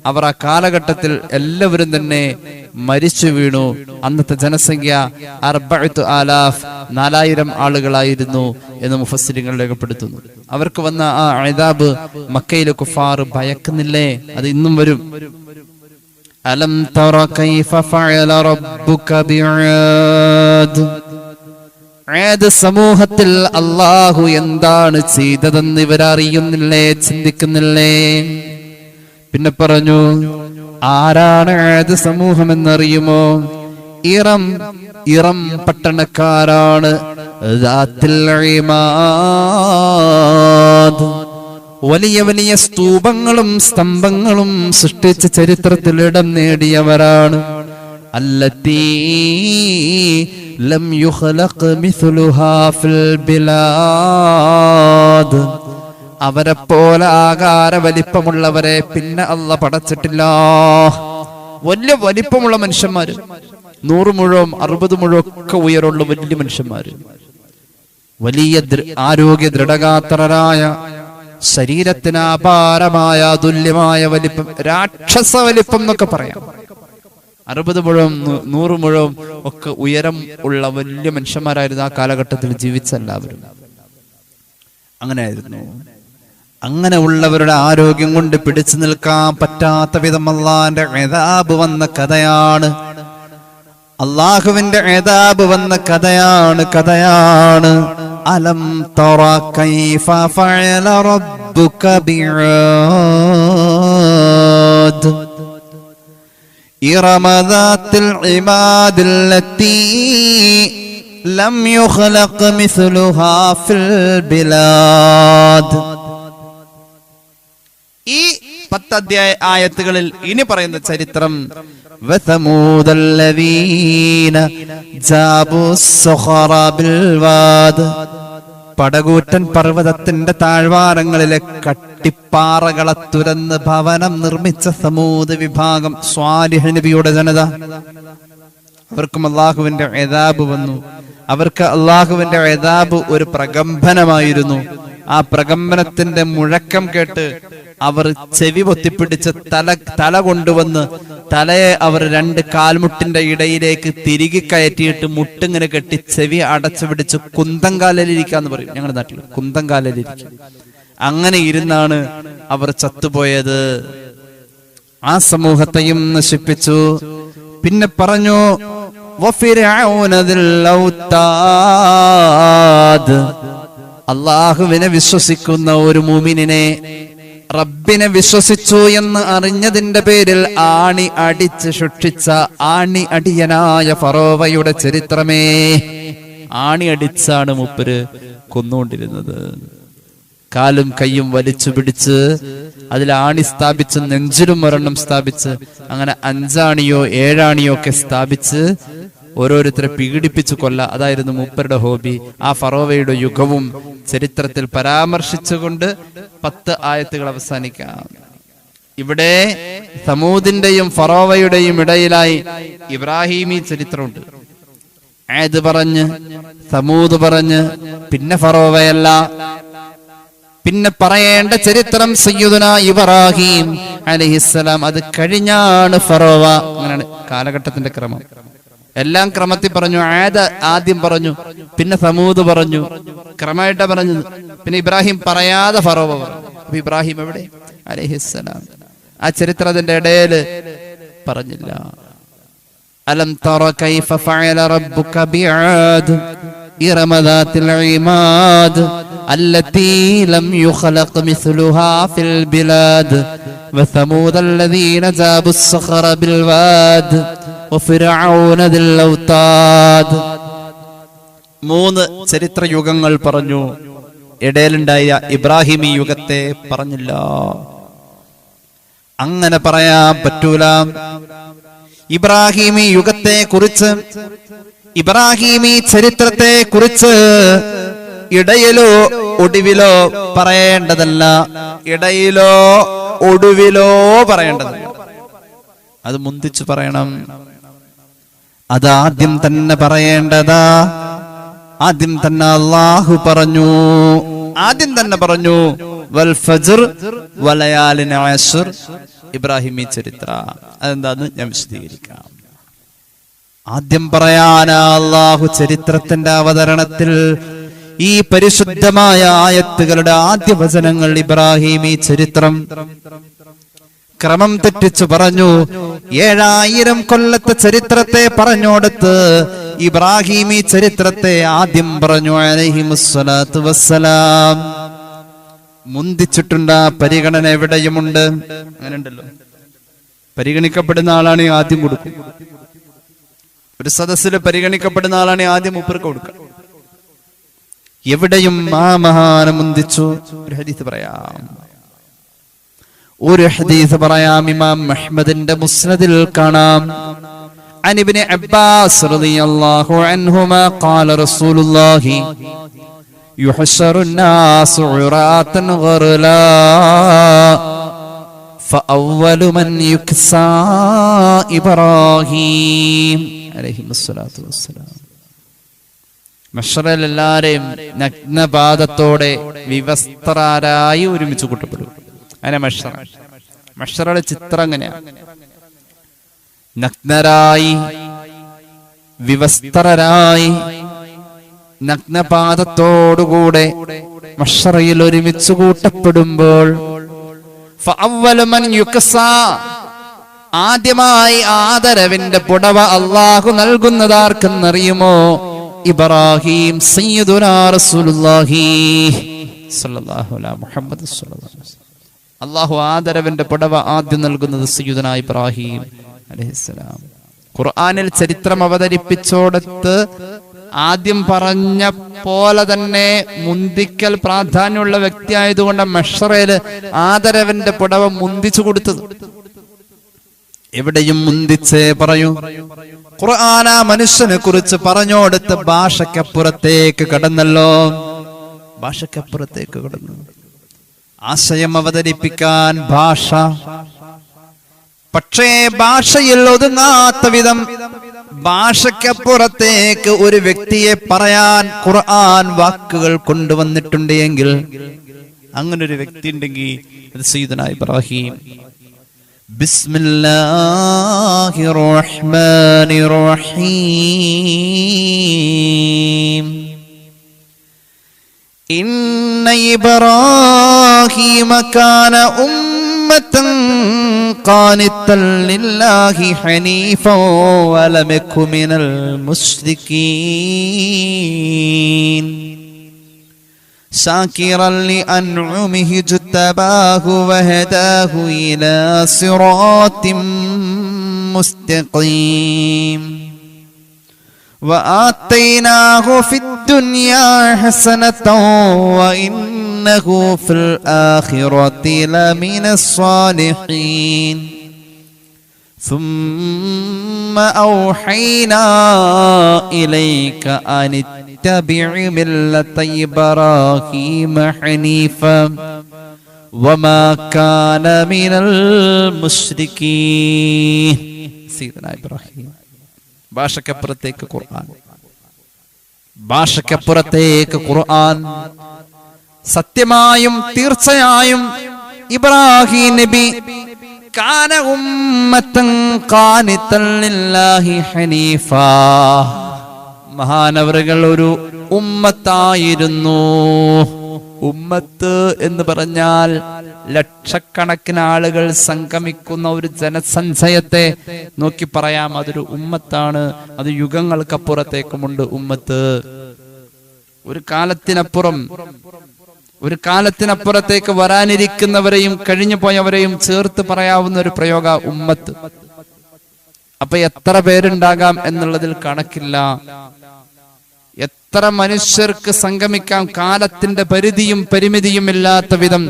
അവർ ആ കാലഘട്ടത്തിൽ എല്ലാവരും തന്നെ മരിച്ചു വീണു. അന്നത്തെ ജനസംഖ്യ 4000 ആളുകളായിരുന്നു എന്ന് മുഫസ്സിരിങ്ങൾ രേഖപ്പെടുത്തുന്നു. അവർക്ക് വന്ന ആ അദാബ് മക്കയിലെ കുഫാർ ഭയക്കുന്നില്ലേ? അത് ഇന്നും വരും. അലം തറ കൈഫ ഫഅല റബ്ബുക ബിആദ്. ആദ് സമൂഹത്തിൽ അല്ലാഹു എന്താണ് ചെയ്തതെന്ന് ഇവരറിയുന്നില്ലേ, ചിന്തിക്കുന്നില്ലേ? പിന്നെ പറഞ്ഞു, ആരാണ് ആദ് സമൂഹം എന്നറിയുമോ? ഇറം പട്ടണക്കാരാണ്. ദാത്തിൽ ഇമാദ്, വലിയ വലിയ സ്തൂപങ്ങളും സ്തംഭങ്ങളും സൃഷ്ടിച്ച ചരിത്രത്തിൽ ഇടം നേടിയവരാണ്. അല്ലതീ ലം യുഖ്ലഖ് മിസ്ലുഹാ ഫിൽ ബിലാദ്. അവരെ പോലെ ആകാര വലിപ്പമുള്ളവരെ പിന്നെ അല്ലാഹ് പടച്ചിട്ടില്ല. വലിയ വലിപ്പമുള്ള മനുഷ്യന്മാര്, 100 മുഴവും 60 മുഴവും ഒക്കെ ഉയരമുള്ള വലിയ മനുഷ്യന്മാര്, വലിയ ആരോഗ്യ ദൃഢഗാത്രരായ, ശരീരത്തിന് അപാരമായ അതുല്യമായ വലിപ്പം, രാക്ഷസ വലിപ്പം എന്നൊക്കെ പറയാം. 60 മുഴവും 100 മുഴവും ഒക്കെ ഉയരം ഉള്ള വലിയ മനുഷ്യന്മാരായിരുന്നു ആ കാലഘട്ടത്തിൽ ജീവിച്ച എല്ലാവരും. അങ്ങനെയായിരുന്നു. അങ്ങനെ ഉള്ളവരുടെ ആരോഗ്യം കൊണ്ട് പിടിച്ചു നിൽക്കാൻ പറ്റാത്ത വിധം അല്ലാഹുവിന്റെ ഇദാബ് വന്ന കഥയാണ്. അല്ലാഹുവിന്റെ ഇദാബ് വന്ന കഥയാണ്. അലം തറ കൈഫ ഫഅല റബ്ബുക ബിആദ്. ഇറമ ദാത്തിൽ ഇമാദില്ലതീ ലം യുഖ്ലഖ് മിസ്ലുഹാ ഫിൽ ബിലാദ്. ഈ 10 ആയത്തുകളിൽ ഇനി പറയുന്ന ചരിത്രം, വസമൂദല്ലദീന ജാബുസ്സഖറ ബിൽവാദ്. പടകൂറ്റൻ പർവ്വതത്തിന്റെ താഴ്വാരങ്ങളിലെ കട്ടിപ്പാറകളെ തുരന്ന് ഭവനം നിർമ്മിച്ച സമൂദ് വിഭാഗം, സ്വാലിഹ് നബിയുടെ ജനത. അവർക്കും അല്ലാഹുവിന്റെ ഇദാബ് വന്നു. അവർക്ക് അല്ലാഹുവിന്റെ ഇദാബ് ഒരു പ്രകമ്പനമായിരുന്നു. ആ പ്രകമ്പനത്തിന്റെ മുഴക്കം കേട്ട് അവർ ചെവി പൊത്തിപ്പിടിച്ച് തല കൊണ്ടുവന്ന് തലയെ അവർ 2 കാൽമുട്ടിന്റെ ഇടയിലേക്ക് തിരികെ കയറ്റിയിട്ട് മുട്ടിങ്ങനെ കെട്ടി ചെവി അടച്ചു പിടിച്ച് കുന്തംകാലിലിരിക്കാന്ന് പറയും ഞങ്ങളുടെ നാട്ടിൽ. കുന്തംകാലിലിരിക്കും. അങ്ങനെ ഇരുന്നാണ് അവർ ചത്തുപോയത്. ആ സമൂഹത്തെയും നശിപ്പിച്ചു. പിന്നെ പറഞ്ഞു, അള്ളാഹുവിനെ വിശ്വസിക്കുന്ന ഒരു മുഅ്മിനിനെ, റബ്ബ് റബ്ബിനെ വിശ്വസിച്ചു എന്ന് അറിഞ്ഞതിന്റെ പേരിൽ ആണി അടിച്ച് ശിക്ഷിച്ച ആണി അടിയനായ ഫറോവയുടെ ചരിത്രമേ. ആണി അടിച്ചാണ് മൂപ്പര് കൊന്നുകൊണ്ടിരുന്നത്. കാലും കയ്യും വലിച്ചു പിടിച്ച് അതിൽ ആണി സ്ഥാപിച്ച് നെഞ്ചിലും ഒരെണ്ണം സ്ഥാപിച്ച് അങ്ങനെ 5 ആണിയോ 7 ആണിയോ ഒക്കെ സ്ഥാപിച്ച് ഓരോരുത്തരെ പീഡിപ്പിച്ചു കൊല്ല. അതായിരുന്നു മൂപ്പരുടെ ഹോബി. ആ ഫറോവയുടെ യുഗവും ചരിത്രത്തിൽ പരാമർശിച്ചുകൊണ്ട് 10 ആയത്തുകൾ അവസാനിക്കാം. ഇവിടെ സമൂദിന്റെയും ഫറോവയുടെയും ഇടയിലായി ഇബ്രാഹിമി ചരിത്രമുണ്ട്. ആദ് പറഞ്ഞ് സമൂദ് പറഞ്ഞ് പിന്നെ ഫറോവയല്ല, പിന്നെ പറയേണ്ട ചരിത്രം സയ്യിദുനാ ഇബ്രാഹിം അലൈഹിസ്സലാം. അത് കഴിഞ്ഞാണ് ഫറോവ. അങ്ങനെയാണ് കാലഘട്ടത്തിന്റെ ക്രമം. എല്ലാം ക്രമത്തിൽ പറഞ്ഞു. ആദ് ആദ്യം പറഞ്ഞു, പിന്നെ സമൂദ് പറഞ്ഞു, ക്രമമായിട്ടാ പറഞ്ഞത്. പിന്നെ ഇബ്രാഹിം പറയാതെ ഫറോവ പറഞ്ഞു. അപ്പൊ ഇബ്രാഹിം എവിടെ അലൈഹിസ്സലാം? ആ ചരിത്രം അതിന്റെ ഇടയില് പറഞ്ഞില്ല. അലം തറ കൈഫ ഫഅല റബ്ബുക ബിആദ് ഇറമ ദാതിൽ ഇമാദ് അല്ലതി ലം യുഖലഖ് മിസ്ലുഹാ ഫിൽ ബിലാദ് വസമൂദ അല്ലദീന ജാബു الصخر بالواد وفرعون ذي الاوتاد. 3 ചരിത്ര യുഗങ്ങൾ പറഞ്ഞു. ഇടയിലുണ്ടായ ഇബ്രാഹിമി യുഗത്തെ പറഞ്ഞില്ല. അങ്ങനെ പറയാൻ പറ്റൂല. ഇബ്രാഹിമി യുഗത്തെ കുറിച്ച്, ഇബ്രാഹിമി ചരിത്രത്തെ കുറിച്ച് ഇടയിലോ ഒടുവിലോ പറയേണ്ടതല്ല. ഇടയിലോ ഒടുവിലോ പറയേണ്ടതല്ല. അത് മുന്തിച്ചു പറയണം. അതാദ്യം തന്നെ പറയേണ്ടതാ. ആദ്യം തന്നെ അല്ലാഹു പറഞ്ഞു. ആദ്യം തന്നെ പറഞ്ഞു വൽ ഫജ്ർ വലയാലിൻ അശ്ർ. ഇബ്രാഹിമി ചരിത്ര അതെന്താന്ന് ഞാൻ വിശദീകരിക്കാം. ആദ്യം പറയാനാ അല്ലാഹു ചരിത്രത്തിന്റെ അവതരണത്തിൽ ഈ പരിശുദ്ധമായ ആയത്തുകളുടെ ആദ്യ വചനങ്ങൾ ഇബ്രാഹിമി ചരിത്രം ക്രമം തെറ്റിച്ചു പറഞ്ഞു. 7000 കൊല്ലത്തെ ചരിത്രത്തെ പറഞ്ഞോടത്ത് ഇബ്രാഹിമി ചരിത്രത്തെ ആദ്യം പറഞ്ഞു അലൈഹിമുസ്സലാത്തു വസ്സലാം. മുന്തിച്ചിട്ടുണ്ട്. ആ പരിഗണന എവിടെയുമുണ്ട്. അങ്ങനെ ഉണ്ടല്ലോ, പരിഗണിക്കപ്പെടുന്ന ആളാണ് ആദ്യം കൊടുക്കും. ഒരു സദസ്സിൽ പരിഗണിക്കപ്പെടുന്ന ആളാണ് ആദ്യം മൂപ്പർക്ക് കൊടുക്കുക. എവിടെയും ആ മഹാന മുന്തിച്ചു. ഒരു ഹദീസ് പറയാം. ഇമാം അഹ്മദിന്റെ മുസ്നദിൽ കാണാം. عن ابن عباس رضي الله عنهما قال رسول الله يحشر الناس عراة غرلا فأول من يكسى إبراهيم عليه الصلاة والسلام. മഹ്ശറിൽ എല്ലാവരെയും നഗ്നപാദത്തോടെ വിവസ്ത്രരായി ഒരുമിച്ച് കൂട്ടപ്പെടും. അങ്ങനെ മഹ്ശറിലെ ചിത്രം അങ്ങനെയാണ്. നഗ്നരായി വിവസ്ത്രരായി നഗ്നപാദത്തോടുകൂടെ മഹ്ശറിൽ ഒരുമിച്ച് കൂട്ടപ്പെടുമ്പോൾ ആദ്യമായി ആദരവിന്റെ പുടവ അല്ലാഹു നൽകുന്നതാർക്കെന്നറിയുമോ? ഇബ്രാഹിം സയ്യിദുനാ റസൂലുള്ളാഹി സ്വല്ലല്ലാഹു അലൈഹി മുഹമ്മദ് സ്വല്ലല്ലാഹു അലൈഹി വസല്ലം. അല്ലാഹു ആദരവിന്റെ പുടവ ആദ്യം നൽകുന്നത് സയ്യിദുനാ ഇബ്രാഹിം അലൈഹിസ്സലാം. ഖുർആനിൽ ചരിത്രം അവതരിപ്പിച്ചോടത്ത് ആദ്യം പറഞ്ഞ പോലെ തന്നെ മുന്തിക്കൽ പ്രാധാന്യമുള്ള വ്യക്തി ആയതുകൊണ്ട് മഹ്ശറില് ആദരവിന്റെ പുടവ മുന്തിച്ചു കൊടുത്തത്. എവിടെയും മുന്തിച്ചേ പറയൂ. ഖുർആന മനുഷ്യനെ കുറിച്ച് പറഞ്ഞോടുത്ത് ഭാഷയ്ക്കപ്പുറത്തേക്ക് കടന്നല്ലോ. ഭാഷയ്ക്കപ്പുറത്തേക്ക് കടന്നു. ആശയം അവതരിപ്പിക്കാൻ ഭാഷ, പക്ഷേ ഭാഷയിൽ ഒതുങ്ങാത്ത വിധം ഭാഷയ്ക്കപ്പുറത്തേക്ക് ഒരു വ്യക്തിയെ പറയാൻ ഖുർആൻ വാക്കുകൾ കൊണ്ടുവന്നിട്ടുണ്ട് എങ്കിൽ, അങ്ങനെ ഒരു വ്യക്തി ഉണ്ടെങ്കിൽ അത് സയ്യിദുനാ ഇബ്രാഹിം. ബിസ്മില്ലാഹിർ റഹ്മാനിർ റഹീം. ഇന്ന ഇബ്രാഹീമ കാന ഉമ്മതൻ ഖാനിതൻ ലില്ലാഹി ഹനീഫൻ വലം യകു മിനൽ മുശ്രികീൻ. شاكرا لأنعمه اجتباه وهداه إلى صراط مستقيم وآتيناه في الدنيا حسنة وإنه في الآخرة لمن الصالحين ثم أوحينا إليك أن اتبع ملة إبراهيم حنيفا وما كان من المشركين. سيدنا إبراهيم ഭാഷക്കപ്പുറത്തേക്ക് ഖുർആൻ, ഭാഷക്കപ്പുറത്തേക്ക് ഖുർആൻ. സത്യമായും തീർച്ചയായും ഇബ്രാഹിം നബി കാന ഉമ്മത്തൻ ഖാനിതൻ ലില്ലാഹി ഹനീഫാ, മഹാനവറുകൾ ഒരു ഉമ്മത്തായിരുന്നു. ഉമ്മത്ത് എന്ന് പറഞ്ഞാൽ ലക്ഷക്കണക്കിന് ആളുകൾ സംഗമിക്കുന്ന ഒരു ജനസഞ്ചയത്തെ നോക്കി പറയാം, അതൊരു ഉമ്മത്താണ്. അത് യുഗങ്ങൾക്കപ്പുറത്തേക്കുമുണ്ട് ഉമ്മത്ത്. ഒരു കാലത്തിനപ്പുറത്തേക്ക് വരാനിരിക്കുന്നവരെയും കഴിഞ്ഞു പോയവരെയും ചേർത്ത് പറയാവുന്ന ഒരു പ്രയോഗ ഉമ്മത്ത്. അപ്പൊ എത്ര പേരുണ്ടാകാം എന്നുള്ളതിൽ കണക്കില്ല. എത്ര മനുഷ്യർക്ക് സംഗമിക്കാം, കാലത്തിന്റെ പരിധിയും പരിമിതിയും ഇല്ലാത്ത വിധം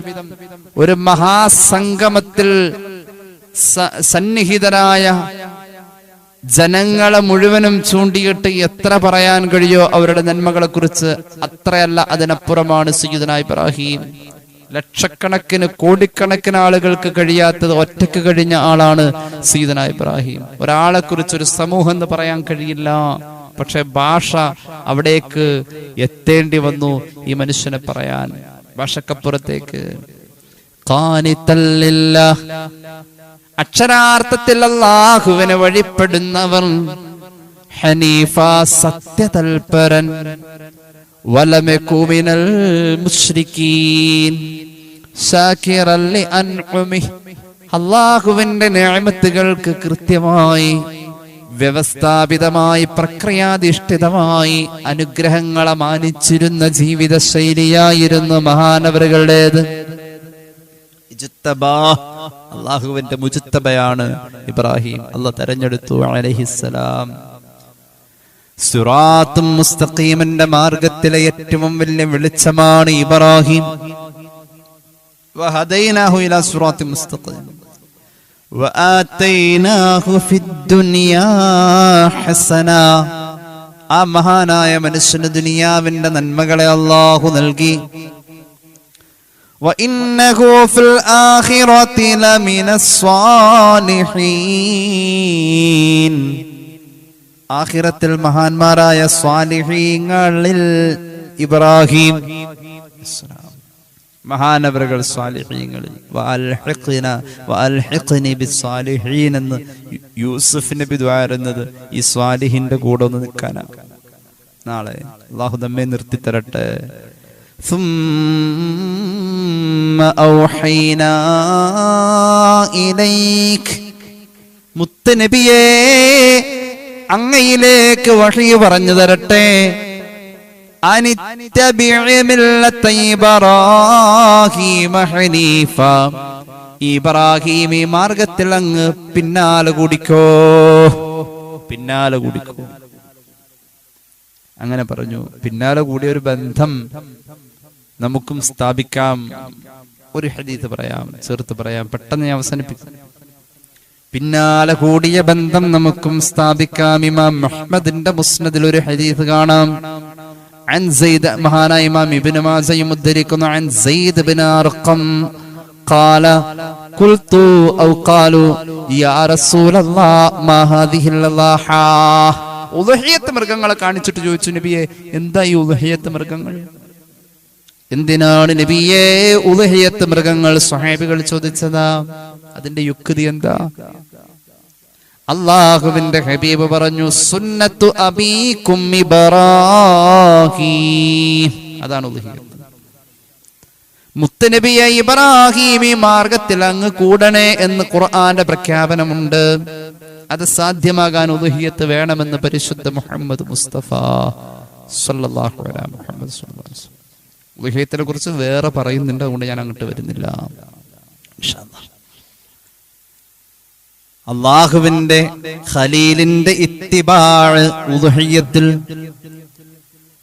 ഒരു മഹാസംഗമത്തിൽ സന്നിഹിതരായ ജനങ്ങളെ മുഴുവനും ചൂണ്ടിയിട്ട് എത്ര പറയാൻ കഴിയോ അവരുടെ നന്മകളെ കുറിച്ച്, അത്രയല്ല അതിനപ്പുറമാണ് സയ്യിദുനാ ഇബ്രാഹിം. ലക്ഷക്കണക്കിന് കോടിക്കണക്കിന് ആളുകൾക്ക് കഴിയാത്തത് ഒറ്റയ്ക്ക് കഴിഞ്ഞ ആളാണ് സയ്യിദുനാ ഇബ്രാഹിം. ഒരാളെ കുറിച്ച് ഒരു സമൂഹം എന്ന് പറയാൻ കഴിയില്ല. പക്ഷെ ഭാഷ അവിടേക്ക് എത്തേണ്ടി വന്നു ഈ മനുഷ്യനെ പറയാൻ. ഭാഷക്കപ്പുറത്തേക്ക് അക്ഷരാർത്ഥത്തിൽ അല്ലാഹുവിനെ വഴിപ്പെടുന്നവർ, ഹനീഫ സത്യതൽപരൻ, വലമകൂ മിനൽ മുശ്രികീൻ, ശാകിറൻ ലിഅൻഉമിഹി, അല്ലാഹുവിന്റെ നിഅമത്തുകൾക്ക് കൃത്യമായി വ്യവസ്ഥാപിതമായി പ്രക്രിയാധിഷ്ഠിതമായി അനുഗ്രഹങ്ങളെ മാനിച്ചിരുന്ന ജീവിത ശൈലിയായിരുന്നു മഹാനവറുകളുടേത്. അള്ളാഹുവിന്റെ മുജ്തബയാണ് ഇബ്രാഹിം. അള്ളാഹ് തെരഞ്ഞെടുത്തു അലൈഹിസ്സലാം. സിറാത്തും മുസ്തഖീമിന്റെ മാർഗത്തിലെ ഏറ്റവും വലിയ വെളിച്ചമാണ് ഇബ്രാഹിം. വഹദൈനാഹു ഇലാ സിറാത്തിൻ മുസ്തഖീം വആതൈനാഹു ഫിദ്ദുനിയാ ഹസന. ആ മഹാനായ മനുഷ്യന് ദുനിയാവിന്റെ നന്മകളെ അല്ലാഹു നൽകി. വഇന്നഹു ഫിൽ ആഖിറതി ലമിനസ് സ്വാലിഹീൻ. ആഖിറത്തിൽ മഹാന്മാരായ സ്വാലിഹീങ്ങളിൽ ഇബ്രാഹിം മഹാനവറുകൾ സ്വാലിഹീങ്ങളിൽ. വഅൽഹിഖ്നി ബിസ്സാലിഹീൻ എന്ന് യൂസുഫ് നബി ദുആ ചെയ്യുന്നത് ഈ സ്വാലിഹിന്റെ കൂടെ ഒന്ന് നിൽക്കാനാണ്. നാളെ അല്ലാഹു നമ്മെ നിർത്തി തരട്ടെ. ثم أوحينا إليك, മുത്തനബിയേ അങ്ങയിലേക്ക് വഹി പറഞ്ഞു തരട്ടെ. അനിത്തബിഇ മില്ലത ഇബ്രാഹീമ ഹനീഫ, ഇബ്രാഹീമി മാർഗത്തിൽ അങ്ങ് പിന്നാലെ കൂടിക്കോ. അങ്ങനെ പറഞ്ഞു. പിന്നാലെ കൂടിയ ഒരു ബന്ധം നമുക്കും സ്ഥാപിക്കാം. ഒരു ഹദീസ് പറയാം, ചേർത്ത് പറയാം, പെട്ടെന്ന് ഞാൻ അവസാനിപ്പിക്കും. പിന്നാലെ കൂടിയ ബന്ധം നമുക്കും സ്ഥാപിക്കാം. ഇമാം മുഹമ്മദിന്റെ മുസ്നദിൽ ഒരു ഹദീസ് കാണാം. عن زيد, മഹാനായ ഇമാം ഇബ്നു മാജയും ഉദ്ധരിക്കുന്നു, عن زيد بن أرقم قال قلت أو قالوا يا رسول الله ما هذه الأضاحى. ഉദ്ഹിയ്യത്ത് മൃഗങ്ങളെ കാണിച്ചിട്ട് ചോദിച്ചു, നബിയെ എന്താ ഈ ഉദ്ഹിയ്യത്ത് മൃഗങ്ങൾ? എന്തിനാണ് നബിയെ ഉദ്ഹിയ്യത്ത് മൃഗങ്ങൾ? സ്വഹാബികൾ ചോദിച്ചതാ. അതിന്റെ യുക്തി എന്താ? അല്ലാഹുവിന്റെ ഹബീബ് പറഞ്ഞു, സുന്നത്തു അബീകും ഇബ്രാഹീം. അതാണ് ഉദ്ഹിയ്യത്ത്. മുത്തനബിയെ ഇബ്രാഹീം ഈ മാർഗത്തിൽ അങ്ങ് കൂടണേ എന്ന് ഖുർആന്റെ പ്രഖ്യാപനമുണ്ട്. അത് സാധ്യമാകാൻ ഉദ്ഹിയ്യത്ത് വേണമെന്ന് പരിശുദ്ധ മുഹമ്മദ് മുസ്തഫ സല്ലല്ലാഹു അലൈഹി മുഹമ്മദ് സല്ലല്ലാഹു അലൈഹി വസല്ലം. ഉളുഹിയ്യത്തിനെ കുറിച്ച് വേറെ പറയുന്നുണ്ട്, അതുകൊണ്ട് ഞാൻ അങ്ങോട്ട് വരുന്നില്ല. അള്ളാഹുവിന്റെ ഖലീലിന്റെ ഇത്തിബാഅ് ഉളുഹിയ്യത്തിൽ.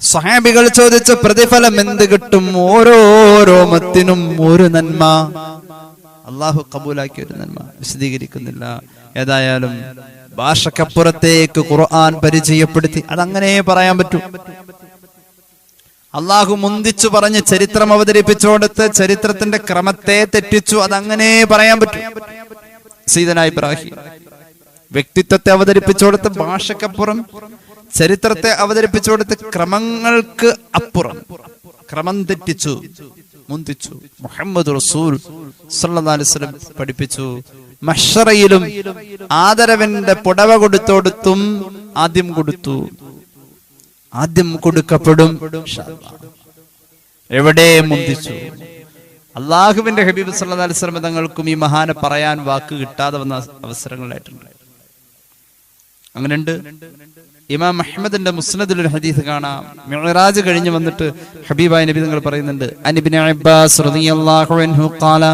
സ്വഹാബികൾ ചോദിച്ച പ്രതിഫലം എന്ത് കിട്ടും? ഓരോരോ മത്തിനും ഒരു നന്മ. അള്ളാഹു കബൂലാക്കിയ ഒരു നന്മ വിശദീകരിക്കുന്നില്ല. ഏതായാലും ഭാഷക്കപ്പുറത്തേക്ക് ഖുർആൻ പരിചയപ്പെടുത്തി, അതങ്ങനെ പറയാൻ പറ്റൂ. അള്ളാഹു മുന്തിച്ചു പറഞ്ഞ് ചരിത്രം അവതരിപ്പിച്ചുകൊടുത്ത് ചരിത്രത്തിന്റെ ക്രമത്തെ തെറ്റിച്ചു, അതങ്ങനെ പറയാൻ പറ്റും. സയ്യിദനാ ഇബ്രാഹിം വ്യക്തിത്വത്തെ അവതരിപ്പിച്ചുകൊടുത്ത് ഭാഷക്കപ്പുറം ചരിത്രത്തെ അവതരിപ്പിച്ചുകൊടുത്ത് ക്രമങ്ങൾക്ക് അപ്പുറം ക്രമം തെറ്റിച്ചു, മുന്തിച്ചു. മുഹമ്മദ് റസൂൽ സല്ലല്ലാഹു അലൈഹി വസല്ലം പഠിപ്പിച്ചു, മഹ്ശറയിലും ആദരവിന്റെ പുടവ കൊടുത്തോടുത്തും ആദ്യം കൊടുത്തു, ആദ്യം കൊടുക്കപ്പെടും. എവിടെ മുന്തിച്ചു? അള്ളാഹുവിന്റെ ഹബീബ് സല്ലല്ലാഹു അലൈഹി വസല്ലം തങ്ങൾക്കും ഈ മഹാനെ പറയാൻ വാക്ക് കിട്ടാതെ വന്ന അവസരങ്ങളായിട്ടുണ്ട്. അങ്ങനെയുണ്ട്. ഇമാം അഹ്മദിന്റെ മുസ്നദിൽ ഒരു ഹദീസ് കാണാം. മിഅ്റാജ് കഴിഞ്ഞ് വന്നിട്ട് ഹബീബായ നബി തങ്ങൾ പറയുന്നുണ്ട്, അൻഇബ്നു അബ്ബാസ് റളിയല്ലാഹു അൻഹു ഖാല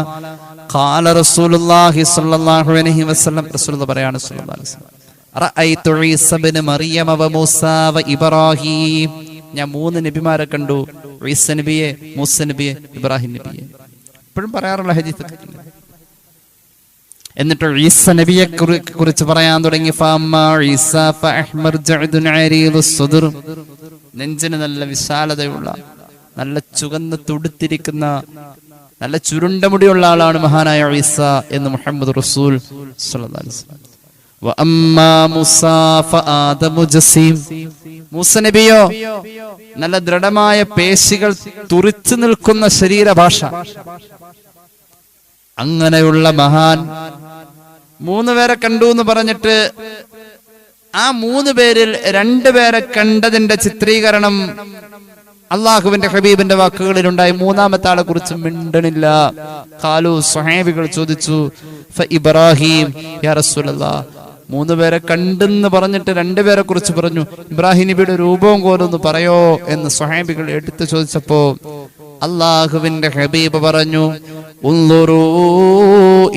ഖാല റസൂലുള്ളാഹി സ്വല്ലല്ലാഹു അലൈഹി വസല്ലം, റസൂലുള്ളാഹി പറയാണ് സ്വല്ലല്ലാഹു അലൈഹി വസല്ലം, റഅയ്തു ഈസ ഇബ്നു മറിയം വ മൂസാ വ ഇബ്രാഹിം. ഞാൻ 3 നബിമാരെ കണ്ടു, ഈസ നബിയെ, മൂസ നബിയെ, ഇബ്രാഹിം നബിയെ. ഇപ്പോഴും പറയാറുള്ള ഹദീസ്. എന്നിട്ട് ഈസ നബിയെ കുറിച്ച് പറയാൻ തുടങ്ങി. നെഞ്ചിന് നല്ല വിശാലതയുള്ള, നല്ല ചുവന്ന് തുടുത്തിരിക്കുന്ന, നല്ല ചുരുണ്ട മുടിയുള്ള ആളാണ് മഹാനായ ഈസ എന്ന് മുഹമ്മദ് റസൂൽ സ്വല്ലല്ലാഹു അലൈഹി വസല്ലം. മൂസ നബിയോ നല്ല ദൃഢമായ പേശികൾ തുറിച്ചു നിൽക്കുന്ന ശരീരഭാഷ. അങ്ങനെയുള്ള മഹാൻ 3 പേരെ കണ്ടു എന്ന് പറഞ്ഞിട്ട് ആ 3 പേരിൽ 2 പേരെ കണ്ടതിന്റെ ചിത്രീകരണം അള്ളാഹുവിന്റെ ഹബീബിന്റെ വാക്കുകളിലുണ്ടായി. 3-ാമത്തെ ആളെ കുറിച്ച് മിണ്ടണില്ല. ഖാലു, സ്വഹാബികൾ ചോദിച്ചു, ഇബ്രാഹിം യാ റസൂലല്ലാഹ്, 3 പേരെ കണ്ടെന്ന് പറഞ്ഞിട്ട് 2 പേരെ കുറിച്ച് പറഞ്ഞു, ഇബ്രാഹിം നബിയുടെ രൂപവും കോലൊന്ന് പറയോ എന്ന് സ്വഹാബികൾ എടുത്തു ചോദിച്ചപ്പോ അള്ളാഹുവിന്റെ ഹബീബ് പറഞ്ഞു, ഉൻളുറൂ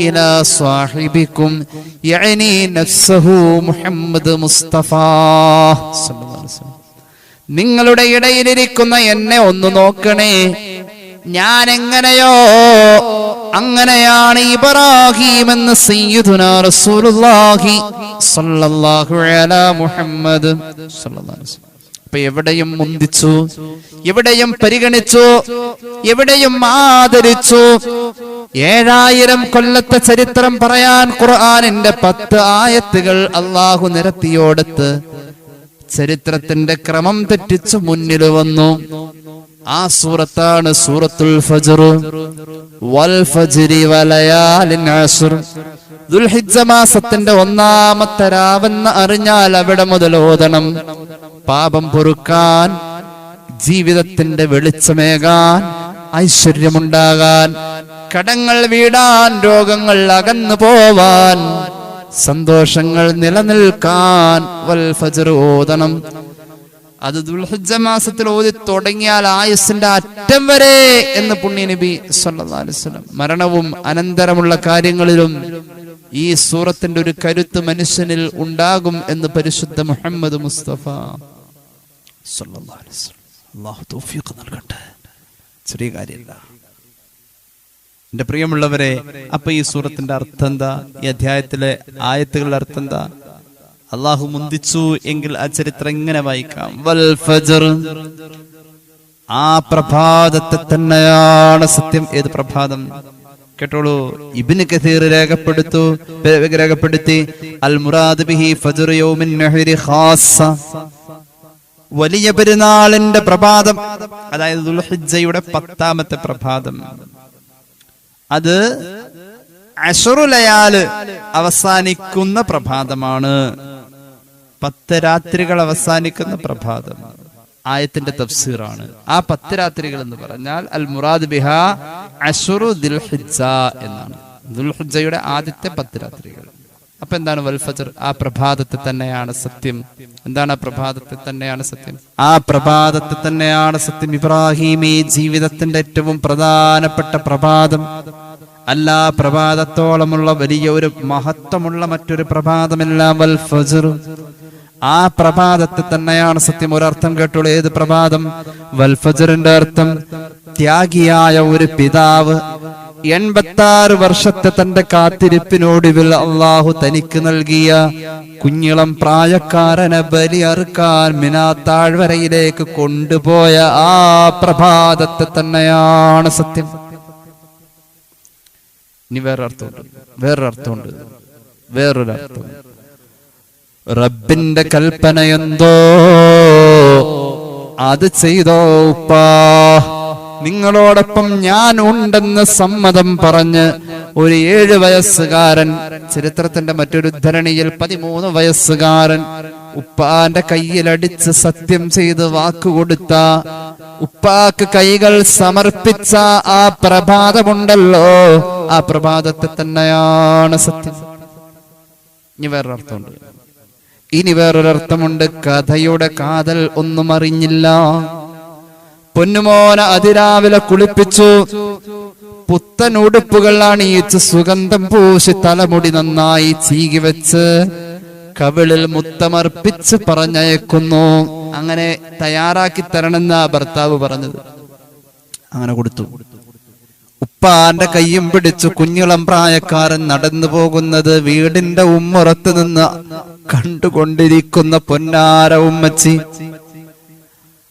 ഇലാ സാഹിബിക്കും യഅനി നഫ്സഹു മുഹമ്മദ് മുസ്തഫ സല്ലല്ലാഹു അലൈഹി വസല്ലം. നിങ്ങളുടെ ഇടയിലിരിക്കുന്ന എന്നെ ഒന്ന് നോക്കണേ, ഞാൻ എങ്ങനെയോ അങ്ങനെയാണ് ഇബ്രാഹിം എന്ന് സയ്യിദുനാ റസൂലുള്ളാഹി സ്വല്ലല്ലാഹു അലാ മുഹമ്മദ് സ്വല്ലല്ലാഹു അലൈഹി വസല്ലം. എവിടെയും മുന്തിച്ചു, എവിടെയും പരിഗണിച്ചു, എവിടെയും ആദരിച്ചു. 7000 കൊല്ലത്തെ ചരിത്രം പറയാൻ ഖുർആനിന്റെ 10 ആയത്തുകൾ അള്ളാഹു നിരത്തിയോടത്ത് ചരിത്രത്തിന്റെ ക്രമം തെറ്റിച്ചു മുന്നിൽ വന്നു. ആ സൂറത്താണ് സൂറത്തുൽ ഫജ്ർ. വൽ ഫജ്രി വലയാലിൻ അശ്ർ. ദുൽഹിജ്ജ മാസത്തിന്റെ 1-ാമത്തെ രാവെന്ന് അറിഞ്ഞാൽ അവിടെ മുതൽ ഓതണം. പാപം പൊറുക്കാൻ, ജീവിതത്തിന്റെ വെളിച്ചമേകാൻ, ഐശ്വര്യമുണ്ടാകാൻ, കടങ്ങൾ വീടാൻ, രോഗങ്ങൾ അകന്നു പോവാൻ, സന്തോഷങ്ങൾ നിലനിൽക്കാൻ വൽ ഫജ്ർ ഓതണം. അത് ദുൽഹിജ്ജ മാസത്തിൽ ഓതി തുടങ്ങിയാൽ ആയുസ്സിന്റെ അറ്റം വരെ എന്ന് പുണ്യ നബി സല്ലല്ലാഹു അലൈഹി വസല്ലം. മരണവും അനന്തരമുള്ള കാര്യങ്ങളിലും ഈ സൂറത്തിന്റെ ഒരു കരുത്ത് മനുഷ്യനിൽ ഉണ്ടാകും എന്ന് പരിശുദ്ധ മുഹമ്മദ് മുസ്തഫ സല്ലല്ലാഹു അലൈഹി വസല്ലം. അല്ലാഹു തൗഫീഖ് നൽകട്ടെ. ചെറിയ കാര്യമില്ല എന്റെ പ്രിയമുള്ളവരെ. അപ്പൊ ഈ സൂറത്തിന്റെ അർത്ഥം എന്താ? ഈ അധ്യായത്തിലെ ആയത്തുകളുടെ അർത്ഥം എന്താ? അള്ളാഹു മുന്തിച്ചു എങ്കിൽ ആ ചരിത്രം ഇങ്ങനെ വായിക്കാം. വൽ ഫജ്ർ, ആ പ്രഭാതത്തെ തന്നെയാണ് സത്യം. ഏത് പ്രഭാതം? കേട്ടോളൂ. ഇബ്നു കസീർ രേഖപ്പെടുത്തി അൽ മുറാദ് ബിഹി ഫജ്ർ യൗമിൻ നഹ്രി ഖാസ്സ, വലിയ പെരുന്നാളിന്റെ പ്രഭാതം, അതായത് ദുൽഹിജ്ജയുടെ 10-ാമത്തെ പ്രഭാതം. അത് അശ്റു ലയാല് അവസാനിക്കുന്ന പ്രഭാതമാണ്. 10 രാത്രികൾ അവസാനിക്കുന്ന പ്രഭാതം. ആയത്തിന്റെ തഫ്സീറാണ്. ആ 10 രാത്രികൾ എന്ന് പറഞ്ഞാൽ അൽ മുറാദ് ബിഹ അശ്റു ദുൽഹിജ്ജ എന്നാണ്. ദുൽഹിജ്ജയുടെ ആദ്യത്തെ 10 രാത്രികൾ. അപ്പൊ എന്താണ് വൽ ഫജ്ർ? ആ പ്രഭാതത്തെ തന്നെയാണ് സത്യം. എന്താണ് ആ പ്രഭാതത്തെ തന്നെയാണ് സത്യം? ആ പ്രഭാതത്തെ തന്നെയാണ് സത്യം. ഇബ്രാഹിമി ജീവിതത്തിന്റെ ഏറ്റവും പ്രധാനപ്പെട്ട പ്രഭാതം അല്ല. പ്രഭാതത്തോളമുള്ള വലിയ ഒരു മഹത്വമുള്ള മറ്റൊരു പ്രഭാതമില്ല. വൽ ഫജ്ർ, ആ പ്രഭാതത്തെ തന്നെയാണ് സത്യം. ഒരർത്ഥം കേട്ടോളൂ. ഏത് പ്രഭാതം? വൽ ഫജ്റിന്റെ അർത്ഥം ത്യാഗിയായ ഒരു പിതാവ് 86 വർഷത്തെ തന്റെ കാത്തിരിപ്പിനൊടുവിൽ അള്ളാഹു തനിക്ക് നൽകിയ കുഞ്ഞിളം പ്രായക്കാരനെ ബലി അറുക്കാൻ മിനാ താഴ്വരയിലേക്ക് കൊണ്ടുപോയ ആ പ്രഭാതത്തെ തന്നെയാണ് സത്യം. ഇനി വേറൊരർത്ഥമുണ്ട്. റബ്ബിന്റെ കൽപ്പനയെന്തോ അത് ചെയ്തോ ഉപ്പാ, നിങ്ങളോടൊപ്പം ഞാൻ ഉണ്ടെന്ന് സമ്മതം പറഞ്ഞ് ഒരു 7 വയസ്സുകാരൻ, ചരിത്രത്തിന്റെ മറ്റൊരു ഉദ്ധരണിയിൽ 13 വയസ്സുകാരൻ ഉപ്പാന്റെ കയ്യിലടിച്ച് സത്യം ചെയ്ത് വാക്കുകൊടുത്ത, ഉപ്പാക്ക് കൈകൾ സമർപ്പിച്ച ആ പ്രഭാതമുണ്ടല്ലോ, ആ പ്രഭാതത്തെ തന്നെയാണ് സത്യം. ഇനി വേറൊരർത്ഥമുണ്ട്. കഥയുടെ കാതൽ ഒന്നും അറിഞ്ഞില്ല. പൊന്നുമോനെ അതിരാവിലെ കുളിപ്പിച്ചു, പുത്തൻ ഉടുപ്പുകൾ അണിയിച്ച് സുഗന്ധം പൂശി തലമുടി നന്നായി ചീകി വെച്ച് കവിളിൽ മുത്തമർപ്പിച്ച് പറഞ്ഞയക്കുന്നു. അങ്ങനെ തയ്യാറാക്കി തരണമെന്ന ഭർത്താവ് പറഞ്ഞത്. അങ്ങനെ കൊടുത്തു. ഉപ്പാന്റെ കയ്യും പിടിച്ചു കുഞ്ഞിളം പ്രായക്കാരൻ നടന്നു പോകുന്നത് വീടിന്റെ ഉമ്മറത്ത് നിന്ന് കണ്ടുകൊണ്ടിരിക്കുന്ന പൊന്നാര ഉമ്മച്ചി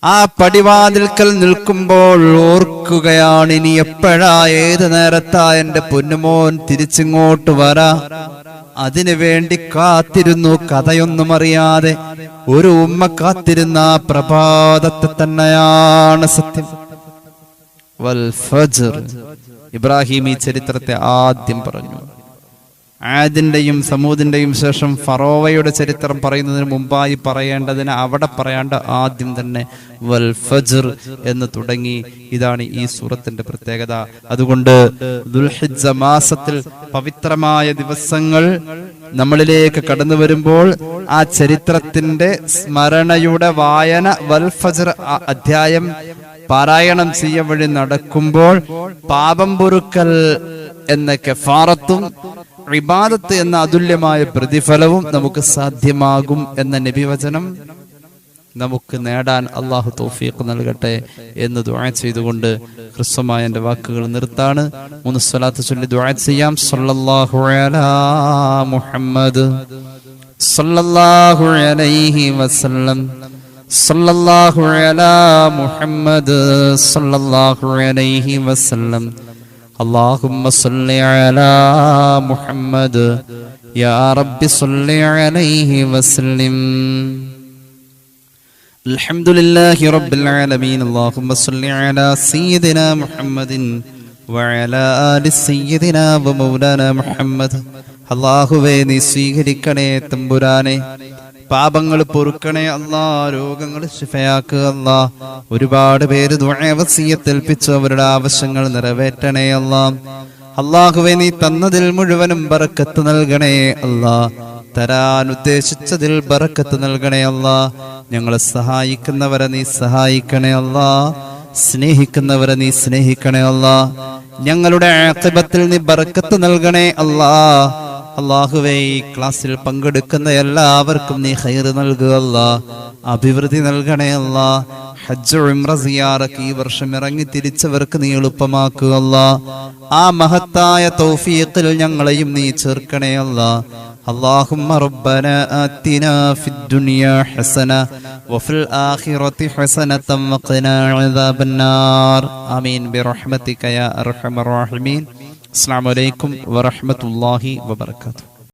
ആ പടിവാതിൽക്കൽ നിൽക്കുമ്പോൾ ഓർക്കുകയാണ്, ഇനി എപ്പോഴാ ഏത് നേരത്താ എന്റെ പൊന്നുമോൻ തിരിച്ചിങ്ങോട്ട് വരാ. അതിനു വേണ്ടി കാത്തിരുന്നു. കഥയൊന്നും അറിയാതെ ഒരു ഉമ്മ കാത്തിരുന്ന പ്രഭാതത്തെ തന്നെയാണ് സത്യം. വൽ ഫജ്ർ. ഇബ്രാഹിം ഈ ചരിത്രത്തെ ആദ്യം പറഞ്ഞു. ആദിന്റെയും സമൂദിന്റെയും ശേഷം ഫറോവയുടെ ചരിത്രം പറയുന്നതിന് മുമ്പായി പറയേണ്ടതിന് അവിടെ പറയാണ്ട് ആദ്യം തന്നെ വൽ ഫജ്ർ എന്ന് തുടങ്ങി. ഇതാണ് ഈ സൂറത്തിന്റെ പ്രത്യേകത. അതുകൊണ്ട് ദുൽഹിജ്ജ മാസത്തിൽ പവിത്രമായ ദിവസങ്ങൾ നമ്മളിലേക്ക് കടന്നു വരുമ്പോൾ ആ ചരിത്രത്തിന്റെ സ്മരണയുടെ വായന വൽ ഫജ്ർ അധ്യായം പാരായണം ചെയ്യ വഴി നടക്കുമ്പോൾ പാപം പൊറുക്കൽ എന്ന കഫാറത്തും ഇബാദത്ത് എന്ന അതുല്യമായ പ്രതിഫലവും നമുക്ക് സാധ്യമാകും എന്ന നബിവചനം നമുക്ക് നേടാൻ അള്ളാഹു തൗഫീഖ് നൽകട്ടെ എന്ന് ദുആ ചെയ്തുകൊണ്ട് ഹ്രസ്വമായ എന്റെ വാക്കുകൾ നിർത്താണ്. 3 സ്വലാത്ത് ചൊല്ലി ദുആ ചെയ്യാം. സല്ലല്ലാഹു അലാ മുഹമ്മദ് സല്ലല്ലാഹു അലൈഹി വസല്ലം സല്ലല്ലാഹു അലാ മുഹമ്മദ് സല്ലല്ലാഹു അലൈഹി വസല്ലം اللهم صل على محمد يا رب صل عليه وسلم. الحمد لله رب العالمين. اللهم صل على سيدنا محمد وعلى آل سيدنا ومولانا محمد. അല്ലാഹുവേ നീ സ്വീകരിക്കണേ തമ്പുരാനെ, പാപങ്ങൾ പൊറുക്കണേ അല്ലാ, രോഗങ്ങൾ ശിഫയാക്കുക അല്ലാ. ഒരുപാട് പേര് ദുആ വസിയ്യത്ത് ഏൽപ്പിച്ചു, അവരുടെ ആവശ്യങ്ങൾ നിറവേറ്റണേ അല്ലാ. അല്ലാഹുവേ നീ തന്നതിൽ മുഴുവനും ബറക്കത്ത് നൽകണേ അല്ലാ. തരാൻ ഉദ്ദേശിച്ചതിൽ ബറക്കത്ത് നൽകണേ അല്ലാ. ഞങ്ങളെ സഹായിക്കുന്നവരെ നീ സഹായിക്കണേ അല്ലാ. സ്നേഹിക്കുന്നവരെ നീ സ്നേഹിക്കണേ അല്ലാ. ഞങ്ങളുടെ ആഖിബത്തിൽ നീ ബറക്കത്ത് നൽകണേ അല്ലാ. അല്ലാഹുവേ ഈ ക്ലാസ്സിൽ പങ്കെടുക്കുന്ന എല്ലാവർക്കും നീ ഖൈർ നൽകുക അല്ലാ, അഭിവൃദ്ധി നൽകണേ അല്ലാ. ഹജ്ജ് ഉംറ സിയാറത്ത് ഈ വർഷം ഇറങ്ങി തിരിച്ചവർക്ക് നീ എളുപ്പമാക്കുക അല്ലാ. ആ മഹത്തായ തൗഫീഖിൽ ഞങ്ങളെയും നീ ചേർക്കണേ അല്ലാ. اللهم ربنا آتنا في الدنيا حسنة وفي الآخرة حسنة وقنا عذاب النار آمين برحمتك يا أرحم الراحمين. السلام عليكم ورحمة الله وبركاته.